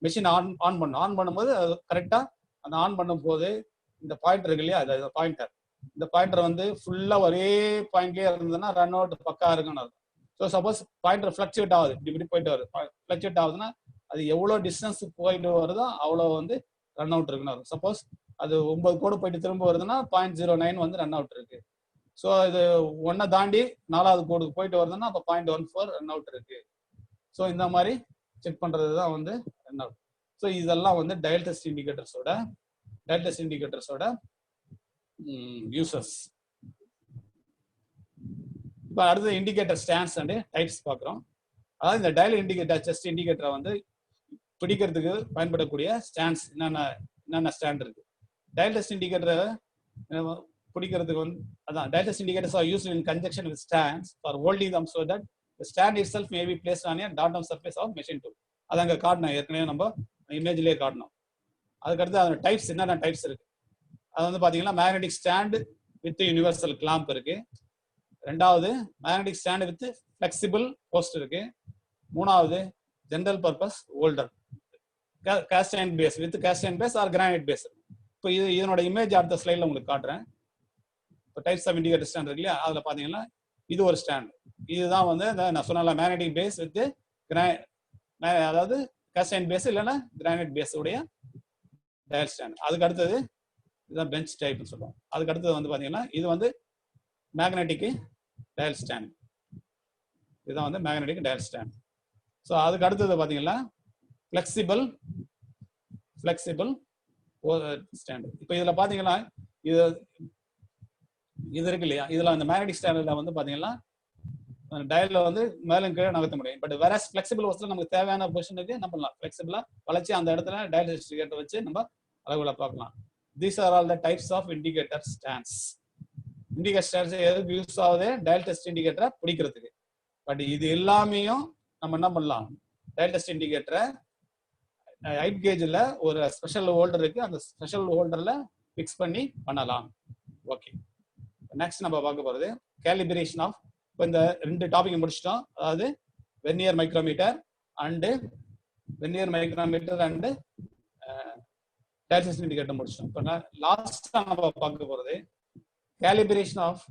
மிஷின் ஆன் பண்ணும்போது அது கரெக்டா அந்த ஆன் பண்ணும் போது இந்த பாயிண்டர் இருக்கு இல்லையா, அது பாயிண்டர், இந்த பாயிண்டர் வந்து ஃபுல்லா ஒரே பாயிண்ட்லயே இருந்ததுன்னா ரன் அவுட் பக்கா இருக்குன்னு அர்த்தம். ஸோ சப்போஸ் பாயிண்டர் ஃபிளக்சுவேட் ஆகுது, இப்படி போயிட்டு வருது, ஃபிளக்சுவேட் ஆகுதுன்னா அது எவ்வளோ டிஸ்டன்ஸ் போயிட்டு வருதோ அவ்வளோ வந்து ரன் அவுட் இருக்குன்னு வரும். சப்போஸ் அது 9 கோடு போயிட்டு திரும்ப வருதுன்னா 0.09 வந்து ரன் அவுட் இருக்கு. ஸோ இது 1 தாண்டி 4வது கோடுக்கு போயிட்டு வருதுன்னா அப்போ 0.14 ரன் அவுட் இருக்கு. ஸோ இந்த மாதிரி செக் பண்றது தான் வந்து ரன் அவுட். ஸோ இதெல்லாம் வந்து டயல் டெஸ்ட் இண்டிகேட்டர்ஸோட யூசர்ஸ். இப்போ அடுத்து இண்டிகேட்டர் ஸ்டாண்ட்ஸ் அண்ட் டைப்ஸ் பார்க்குறோம். அதாவது இந்த டயல் இண்டிகேட்டர் டெஸ்ட் இண்டிகேட்டரை வந்து பிடிக்கிறதுக்கு பயன்படக்கூடிய ஸ்டாண்ட்ஸ் என்னென்ன ஸ்டாண்ட் இருக்கு. டயல் டெஸ்ட் இண்டிகேட்டரை பிடிக்கிறதுக்கு வந்து அதான் dial test indicators are used in conjunction with stands for holding them so that the stand itself may be placed on a dot-on surface of machine tool. அது அங்கே காட்டணும், ஏற்கனவே நம்ம இமேஜ்லேயே காட்டணும். அதுக்கடுத்து அதோட டைப்ஸ் என்னென்ன டைப்ஸ் இருக்கு. அது வந்து பார்த்தீங்கன்னா magnetic stand with universal clamp இருக்கு. ரெண்டாவது magnetic stand with flexible post இருக்கு. மூணாவது general purpose holder cast iron base with cast iron base or granite base. இப்போ இதனோட இமேஜ் அடுத்த ஸ்லைடில் உங்களுக்கு காட்டுறேன். இப்போ டைப்ஸ் ஆஃப் இண்டிகேட்டர் ஸ்டாண்ட் இருக்கு இல்லையா, அதில் பார்த்தீங்கன்னா இது ஒரு ஸ்டாண்ட். இதுதான் வந்து நான் சொன்ன மேக்னெட்டிக் பேஸ் வித் அதாவது காஸ்ட் அயர்ன் பேஸ் இல்லைன்னா கிரானைட் பேஸ் உடைய டயல் ஸ்டாண்ட். அதுக்கு அடுத்தது இதுதான் பெஞ்ச் டைப்னு சொல்லுவோம். அதுக்கு அடுத்தது வந்து பார்த்தீங்கன்னா இது வந்து மேக்னெட்டிக் டயல் ஸ்டாண்ட். இதுதான் வந்து மேக்னெட்டிக் டயல் ஸ்டாண்ட். ஸோ அதுக்கு அடுத்தது பார்த்தீங்கன்னா ஃபிளெக்சிபிள் ஸ்டாண்ட். இப்போ இதில் பார்த்தீங்கன்னா இது இருக்கு இல்லையா, இதில் அந்த மேக்னெட்டிக் ஸ்டாண்டில் வந்து பார்த்தீங்கன்னா டயலில் வந்து மேலும் கீழே நகர்த்த முடியும். பட் வேற ஃபிளெக்சிபிள் வசதியில் நமக்கு தேவையான பொசிஷனுக்கு என்ன பண்ணலாம், ஃபிளெக்சிபிளாக வளைச்சி அந்த இடத்துல டயல் இண்டிகேட்டர் வச்சு நம்ம அளவுகளை பார்க்கலாம். These are all the types of indicator stands. Indicator stands எதுக்கு யூஸ் ஆகுது, டயல் டெஸ்ட் இண்டிகேட்டரை பிடிக்கிறதுக்கு. பட் இது எல்லாமையும் நம்ம என்ன பண்ணலாம், டயல் டெஸ்ட் இண்டிகேட்டரை ஹைட் கேஜில் ஒரு ஸ்பெஷல் ஹோல்டர் இருக்கு, அந்த ஸ்பெஷல் ஹோல்டரில் ஃபிக்ஸ் பண்ணி பண்ணலாம். ஓகே, நெக்ஸ்ட் நம்ம பார்க்க போகிறது கேலிபிரேஷன் ஆஃப். இப்போ இந்த 2 டாபிக் முடிச்சிட்டோம். அதாவது vernier micrometer and dial test indicator முடிச்சிட்டோம். இப்போ லாஸ்ட்டாக நம்ம பார்க்க போகிறது calibration of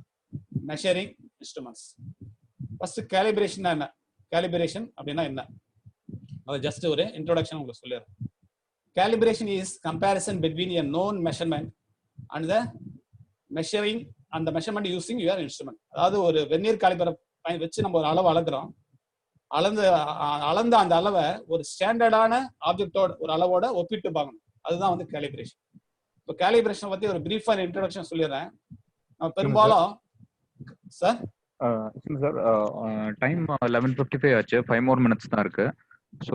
measuring instruments. First calibration என்ன, கேலிபிரேஷன் அப்படின்னா என்ன, அது ஜஸ்ட் ஒரு இன்ட்ரோடக்ஷன் உங்களுக்கு சொல்லிடுறேன். Calibration is comparison between a known measurement and the measuring அந்த மெஷர்மெண்ட் யூசிங் யுவர் இன்ஸ்ட்ருமெண்ட். அதாவது ஒரு வெர்னியர் காலிபரை வச்சு நம்ம ஒரு அளவு அளக்குறோம். அளந்த அந்த அளவை ஒரு ஸ்டாண்டர்டான ஆப்ஜெக்டோட ஒரு அளவோட ஒப்பிட்டு பார்க்கணும். அதுதான் வந்து கேலிபிரேஷன். இப்போ கேலிபிரேஷனை பத்தி ஒரு பிரீஃபா இன்ட்ரோடக்ஷன் சொல்லிடுறேன். பெரும்பாலும் சார் டைம் 11:55 ஆச்சு. 5 more minutes தான் இருக்கு. ஸோ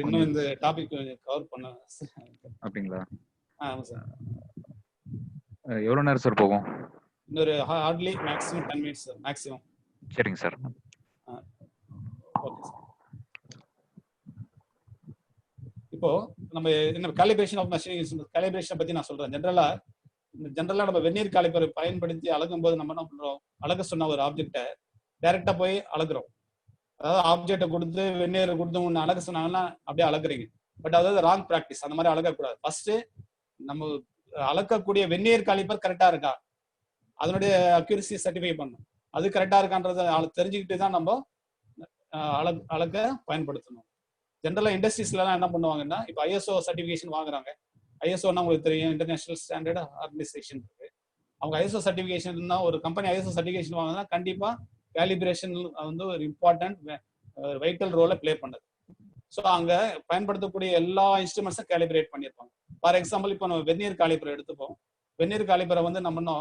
இன்னும் இந்த டாபிக் கவர் பண்ண அப்படிங்களா? ஆமா சார். எவ்வளோ நேரம் சார் போகும்? இன்னொரு ஹார்ட்லி மேக்ஸிமம் 10 minutes மேக்ஸிமம். சரிங்க சார். Okay sir. இப்போ நம்ம என்ன காலிபிரேஷன் ஆஃப் மெஷரிங் காலிபிரேஷன் பத்தி நான் சொல்றேன். ஜென்ரலா நம்ம வெர்னியர் காலிபரை பயன்படுத்தி அளக்கும் போது நம்ம என்ன பண்றோம், அளக்க சொன்ன ஒரு ஆப்ஜெக்டை டைரக்டா போய் அளக்குறோம். அதாவது ஆப்ஜெக்டை கொடுத்து வெர்னியர் கொடுத்து ஒன்று அளக்க சொன்னாங்கன்னா அப்படியே அளக்குறீங்க. பட் அதாவது ராங் ப்ராக்டிஸ். அந்த மாதிரி அளக்கக்கூடாது. ஃபர்ஸ்ட் நம்ம அளக்கக்கூடிய வெர்னியர் காலிபர் கரெக்டா இருக்கா, அதனுடைய அக்யூரசி சர்டிஃபை பண்ணணும். அது கரெக்டா இருக்கான்றதை தெரிஞ்சுக்கிட்டு தான் நம்ம அளக்க பயன்படுத்தணும். ஜென்ரலா இண்டஸ்ட்ரீஸ்லாம் என்ன பண்ணுவாங்கன்னா, இப்போ ஐஎஸ்ஓ சர்டிஃபிகேஷன் வாங்குறாங்க. ஐஎஸ்ஓன்னா உங்களுக்கு தெரியும், இன்டர்நேஷனல் ஸ்டாண்டர்ட் ஆர்கனைசேஷன் இருக்கு. அவங்க ஐஎஸ்ஓ சர்டிஃபிகேஷன், ஒரு கம்பெனி ஐஎஸ்ஓ சர்டிஃபிகேஷன் வாங்கினா கண்டிப்பா கேலிபிரேஷன் வந்து ஒரு இம்பார்ட்டன்ட் வைட்டல் ரோலை பிளே பண்ணுது. ஸோ அங்க பயன்படுத்தக்கூடிய எல்லா இன்ஸ்ட்ருமெண்ட்ஸும் கேலிபிரேட் பண்ணியிருப்பாங்க. ஃபார் எக்ஸாம்பிள் இப்போ நம்ம வெர்னியர் காலிபரை எடுத்துப்போம். வெர்னியர் காலிபரை வந்து நம்ம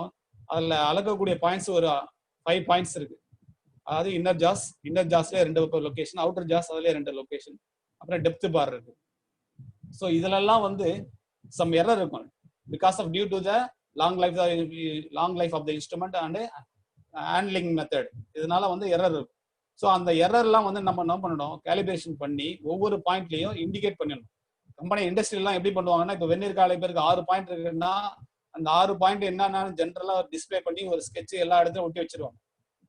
அதில் அளக்கக்கூடிய பாயிண்ட்ஸ் ஒரு 5 பாயிண்ட்ஸ் இருக்கு. அதாவது இன்னர் ஜாஸ்ல 2 லொகேஷன், அவுட்டர் ஜாஸ் அதுல 2 லொகேஷன், அப்புறம் டெப்த் பார் இருக்கு. ஸோ இதுலெல்லாம் வந்து சம் எரர் இருக்கும் because of due to the long life of the instrument and handling method. இதனால வந்து எரர் இருக்கும். ஸோ அந்த எரர்லாம் வந்து நம்ம என்ன பண்ணணும், கேலிபிரேஷன் பண்ணி ஒவ்வொரு பாயிண்ட்லையும் இண்டிகேட் பண்ணிடணும். கம்பெனி இண்டஸ்ட்ரியெல்லாம் எப்படி பண்ணுவாங்கன்னா, இப்போ வெர்னியர் காலிபருக்கு 6 பாயிண்ட் இருக்குன்னா அந்த 6 பாயிண்ட் என்னன்னா ஜென்ரலா டிஸ்பிளே பண்ணி ஒரு ஸ்கெட்ச் எல்லா இடத்துலையும் ஒட்டி வச்சிருவாங்க,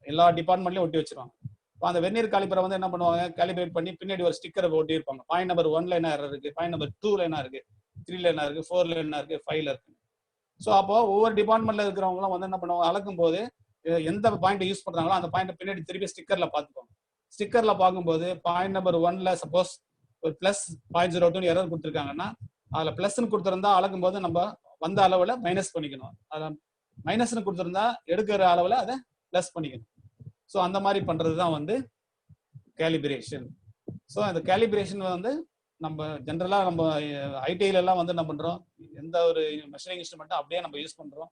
எல்லா டிபார்ட்மெண்ட்லயும் ஒட்டி வச்சிருவாங்க. இப்போ அந்த வெர்னியர் காலிபரை வந்து என்ன பண்ணுவாங்க, கேலிபிரேட் பண்ணி பின்னாடி ஒரு ஸ்டிக்கரை ஒட்டி இருப்பாங்க. பாயிண்ட் நம்பர் 1ல என்ன எரர் இருக்கு, பாயிண்ட் நம்பர் 2ல என்ன இருக்கு, 3ல என்ன இருக்கு, 4ல என்ன இருக்கு, 5ல இருக்கு. ஸோ அப்போ ஒவ்வொரு டிபார்ட்மெண்ட்ல இருக்கிறவங்களும் வந்து என்ன பண்ணுவாங்க, அளக்கும் போது எந்த பாயிண்ட் யூஸ் பண்றாங்களோ அந்த பாயிண்ட் பின்னாடி திருப்பி ஸ்டிக்கர்ல பார்த்துப்பாங்க. ஸ்டிக்கர்ல பார்க்கும்போது பாயிண்ட் நம்பர் 1ல சப்போஸ் ஒரு +0.02 எரர் கொடுத்துருக்காங்கன்னா அதில் ப்ளஸ்ன்னு கொடுத்துருந்தா அளக்கும் போது நம்ம வந்த அளவில் மைனஸ் பண்ணிக்கணும். அதில் மைனஸ்ன்னு கொடுத்துருந்தா எடுக்கிற அளவில் அதை ப்ளஸ் பண்ணிக்கணும். ஸோ அந்த மாதிரி பண்ணுறது தான் வந்து கேலிபிரேஷன். ஸோ அந்த கேலிபிரேஷன் வந்து நம்ம ஜென்ரலாக நம்ம ஐடிஐலலாம் வந்து என்ன பண்ணுறோம், எந்த ஒரு மெஷரிங் இன்ஸ்ட்ருமெண்ட்டும் அப்படியே நம்ம யூஸ் பண்ணுறோம்.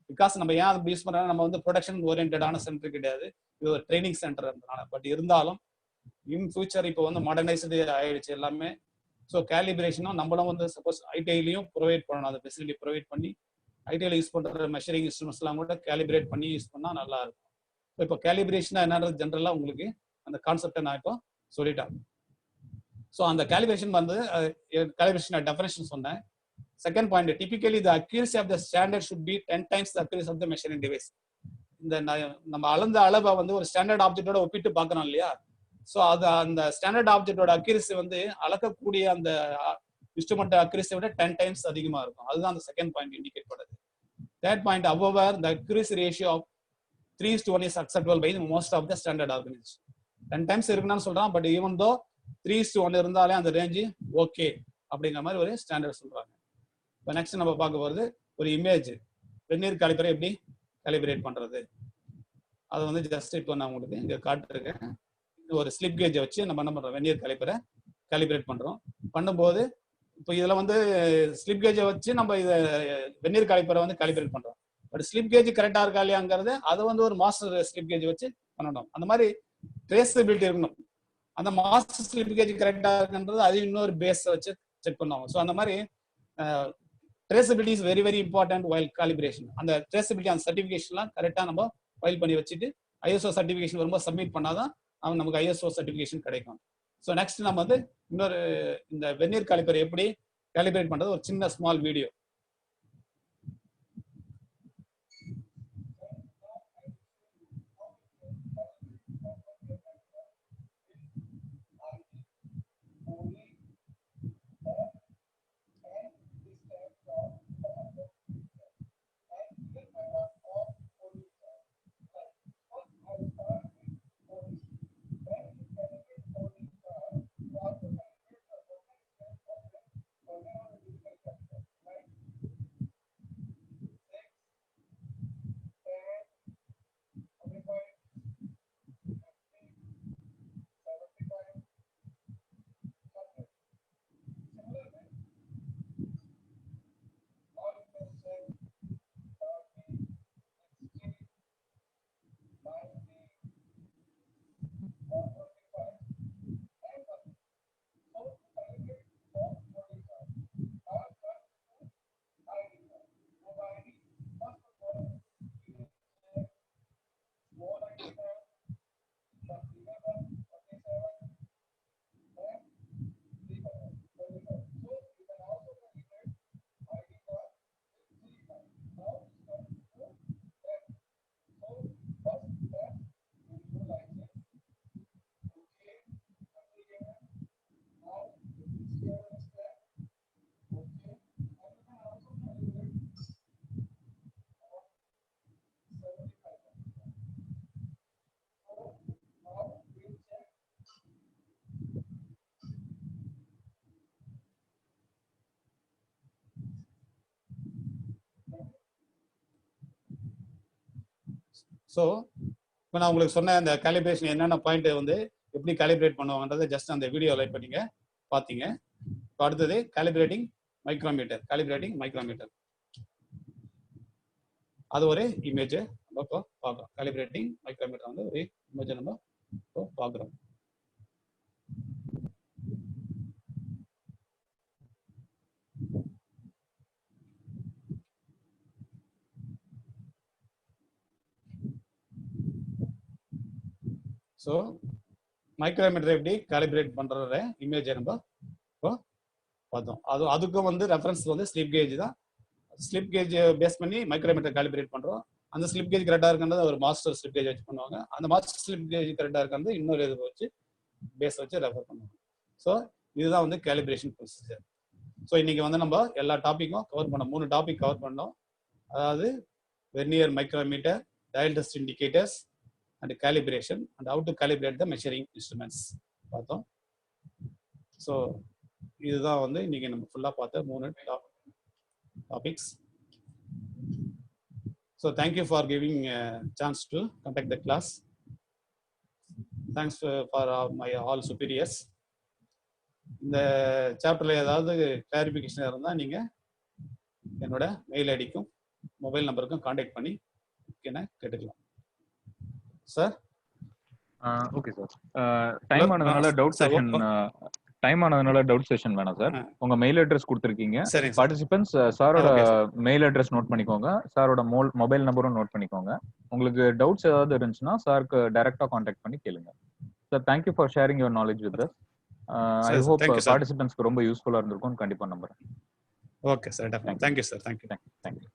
பிகாஸ் நம்ம ஏன் அதை யூஸ் பண்ணுறோம், நம்ம வந்து ப்ரொடக்ஷன் ஓரியன்டான சென்டர் கிடையாது, இது ஒரு ட்ரைனிங் சென்டர் இருந்தனால. பட் இருந்தாலும் இன் ஃபியூச்சர் இப்போ வந்து மாடர்னைஸ்டு ஆயிடுச்சு எல்லாமே. ஸோ கேலிபிரேஷனும் நம்மளும் வந்து சப்போஸ் ஐடிஐலையும் ப்ரொவைட் பண்ணணும், அந்த ஃபெசிலிட்டி ப்ரொவைட் பண்ணி ஐடிஐல யூஸ் பண்ணுற மெஷரிங் இன்ஸ்ட்ருமெண்ட்ஸ்லாம் கூட கேலிபிரேட் பண்ணி யூஸ் பண்ணால் நல்லா இருக்கும். ஸோ இப்போ கேலிபிரேஷனாக என்னன்றது ஜென்ரலாக உங்களுக்கு அந்த கான்செப்டை நான் இப்போ சொல்லிட்டேன். ஸோ அந்த கேலிபிரேஷன் வந்து கேலிபிரேஷன் டெஃபினேஷன் சொன்னேன். Second point, typically the accuracy of the standard should be 10 times the accuracy of the measuring device. இந்த நம்ம அளந்த அளவை வந்து ஒரு ஸ்டாண்டர்ட் ஆப்ஜெக்டோட ஒப்பிட்டு பார்க்கணும் இல்லையா? ஸோ அது அந்த ஸ்டாண்டர்ட் ஆப்ஜெக்டோட அக்யூரசி வந்து அளக்கக்கூடிய அந்த இன்ஸ்ட்ருமெண்ட் அக்யூரசியை விட 10 times அதிகமாக இருக்கும். அதுதான் அந்த செகண்ட் பாயிண்ட் இண்டிகேட் பண்ணுது. Third point, however the accuracy ratio of 3:1 is acceptable by most of the standard organization. 10 times இருக்குன்னு சொல்றான், பட் ஈவன் தோ 3:1 இருந்தாலே அந்த ரேஞ்சு ஓகே அப்படிங்கிற மாதிரி ஒரு ஸ்டாண்டர்ட் சொல்றாங்க. இப்போ நெக்ஸ்ட் நம்ம பார்க்க போகிறது ஒரு இமேஜ் வெர்னியர் காலிபரை எப்படி காலிபரேட் பண்றது. அதை வந்து ஜஸ்ட் இப்போ நான் உங்களுக்கு இங்கே காட்டுருக்கேன். ஒரு ஸ்லிப் கேஜை வச்சு நம்ம என்ன பண்றோம், வெர்னியர் காலிபரை காலிபரேட் பண்றோம். பண்ணும்போது இப்போ இதுல வந்து ஸ்லிப் கேஜை வச்சு நம்ம இதை வெர்னியர் காலிபரை வந்து காலிபரேட் பண்றோம். பட் ஸ்லிப் கேஜ் கரெக்டா இருக்கா இல்லையாங்கிறது அதை வந்து ஒரு மாஸ்டர் ஸ்லிப் கேஜ் வச்சு பண்ணணும். அந்த மாதிரி ட்ரேசபிலிட்டி இருக்கணும். அந்த மாஸ்டர் ஸ்லிப் கேஜ் கரெக்டா இருக்குன்றது அது இன்னொரு பேஸ் வச்சு செக் பண்ணுவாங்க. ஸோ அந்த மாதிரி traceability is very very important while calibration. அந்த ட்ரேசபிலிட்டி அந்த சர்டிஃபிகேஷன்லாம் கரெக்டாக நம்ம ஃபைல் பண்ணி வச்சுட்டு ஐஎஸ்ஓ சர்டிஃபிகேஷன் வரும்போது சப்மிட் பண்ணாதான் அவங்க நமக்கு ஐஎஸ்ஓ சர்டிஃபிகேஷன் கிடைக்கும். ஸோ நெக்ஸ்ட் நம்ம வந்து இன்னொரு இந்த வெர்னியர் காலிபர் எப்படி காலிபரேட் பண்றது ஒரு சின்ன ஸ்மால் வீடியோ. ஸோ இப்போ நான் உங்களுக்கு சொன்ன அந்த காலிபிரேஷன் என்னென்ன பாயிண்ட் வந்து எப்படி காலிபிரேட் பண்ணுவாங்கன்றதை ஜஸ்ட் அந்த வீடியோவில் இப்போ நீங்கள் பார்த்தீங்க. இப்போ அடுத்தது காலிபிரேட்டிங் மைக்ரோமீட்டர். காலிபிரேட்டிங் மைக்ரோமீட்டர் அது ஒரு இமேஜ் நம்ம இப்போ பார்க்குறோம். காலிபிரேட்டிங் மைக்ரோமீட்டர் வந்து ஒரு இமேஜை நம்ம இப்போ பார்க்குறோம். ஸோ மைக்ரோமீட்டர் எப்படி காலிபிரேட் பண்ற இமேஜை நம்ம இப்போ பார்த்தோம். அதுக்கும் வந்து ரெஃபரன்ஸ் வந்து ஸ்லிப் கேஜ் தான். ஸ்லிப் கேஜ் பேஸ் பண்ணி மைக்ரோமீட்டர் காலிபிரேட் பண்றோம். அந்த ஸ்லிப் கேஜ் கரெக்டாக இருக்கிறது ஒரு மாஸ்டர் ஸ்லிப் கேஜ் வச்சு பண்ணுவாங்க. அந்த மாஸ்டர் ஸ்லிப் கேஜ் கரெக்டாக இருக்கிறது இன்னொரு இது வச்சு பேஸ் வச்சு ரெஃபர் பண்ணுவாங்க. ஸோ இதுதான் வந்து காலிபிரேஷன் ப்ரொசீஜர். ஸோ இன்னைக்கு வந்து நம்ம எல்லா டாப்பிக்கும் கவர் பண்ணோம். 3 டாபிக் கவர் பண்ணோம். அதாவது vernier micrometer, dial test indicators and calibration and how to calibrate the measuring instruments பார்த்தோம். ஸோ இதுதான் வந்து இன்னைக்கு நம்ம ஃபுல்லா பார்த்த 3 topics. So thank you for giving a chance to conduct the class. Thanks for my all superiors. இந்த சாப்டர்ல ஏதாவது கிளாரிஃபிகேஷன் இருந்தால் நீங்க என்னோட மெயில் ஐடிக்கும் மொபைல் நம்பருக்கும் கான்டாக்ட் பண்ணி என்ன கேட்டுக்கலாம் சார். Okay sir. டைம் ஆனதுனால டவுட் செஷன் வேணாம் சார். உங்க மெயில் அட்ரஸ் கொடுத்துருக்கீங்க. பார்ட்டிசிபென்ட்ஸ் சாரோட மெயில் அட்ரஸ் நோட் பண்ணிக்கோங்க, சாரோட மொபைல் நம்பரும் நோட் பண்ணிக்கோங்க. உங்களுக்கு டவுட்ஸ் ஏதாவது இருந்துச்சுன்னா சாருக்கு டைரக்டா கான்டாக்ட் பண்ணி கேளுங்க sir. Thank you for sharing your knowledge with us. I hope பார்ட்டிசிபென்ட்ஸ்க்கு ரொம்ப யூஸ்ஃபுல்லா இருந்திருக்கும் கண்டிப்பா நம்புறேன். Okay sir, thank you sir. Thank you.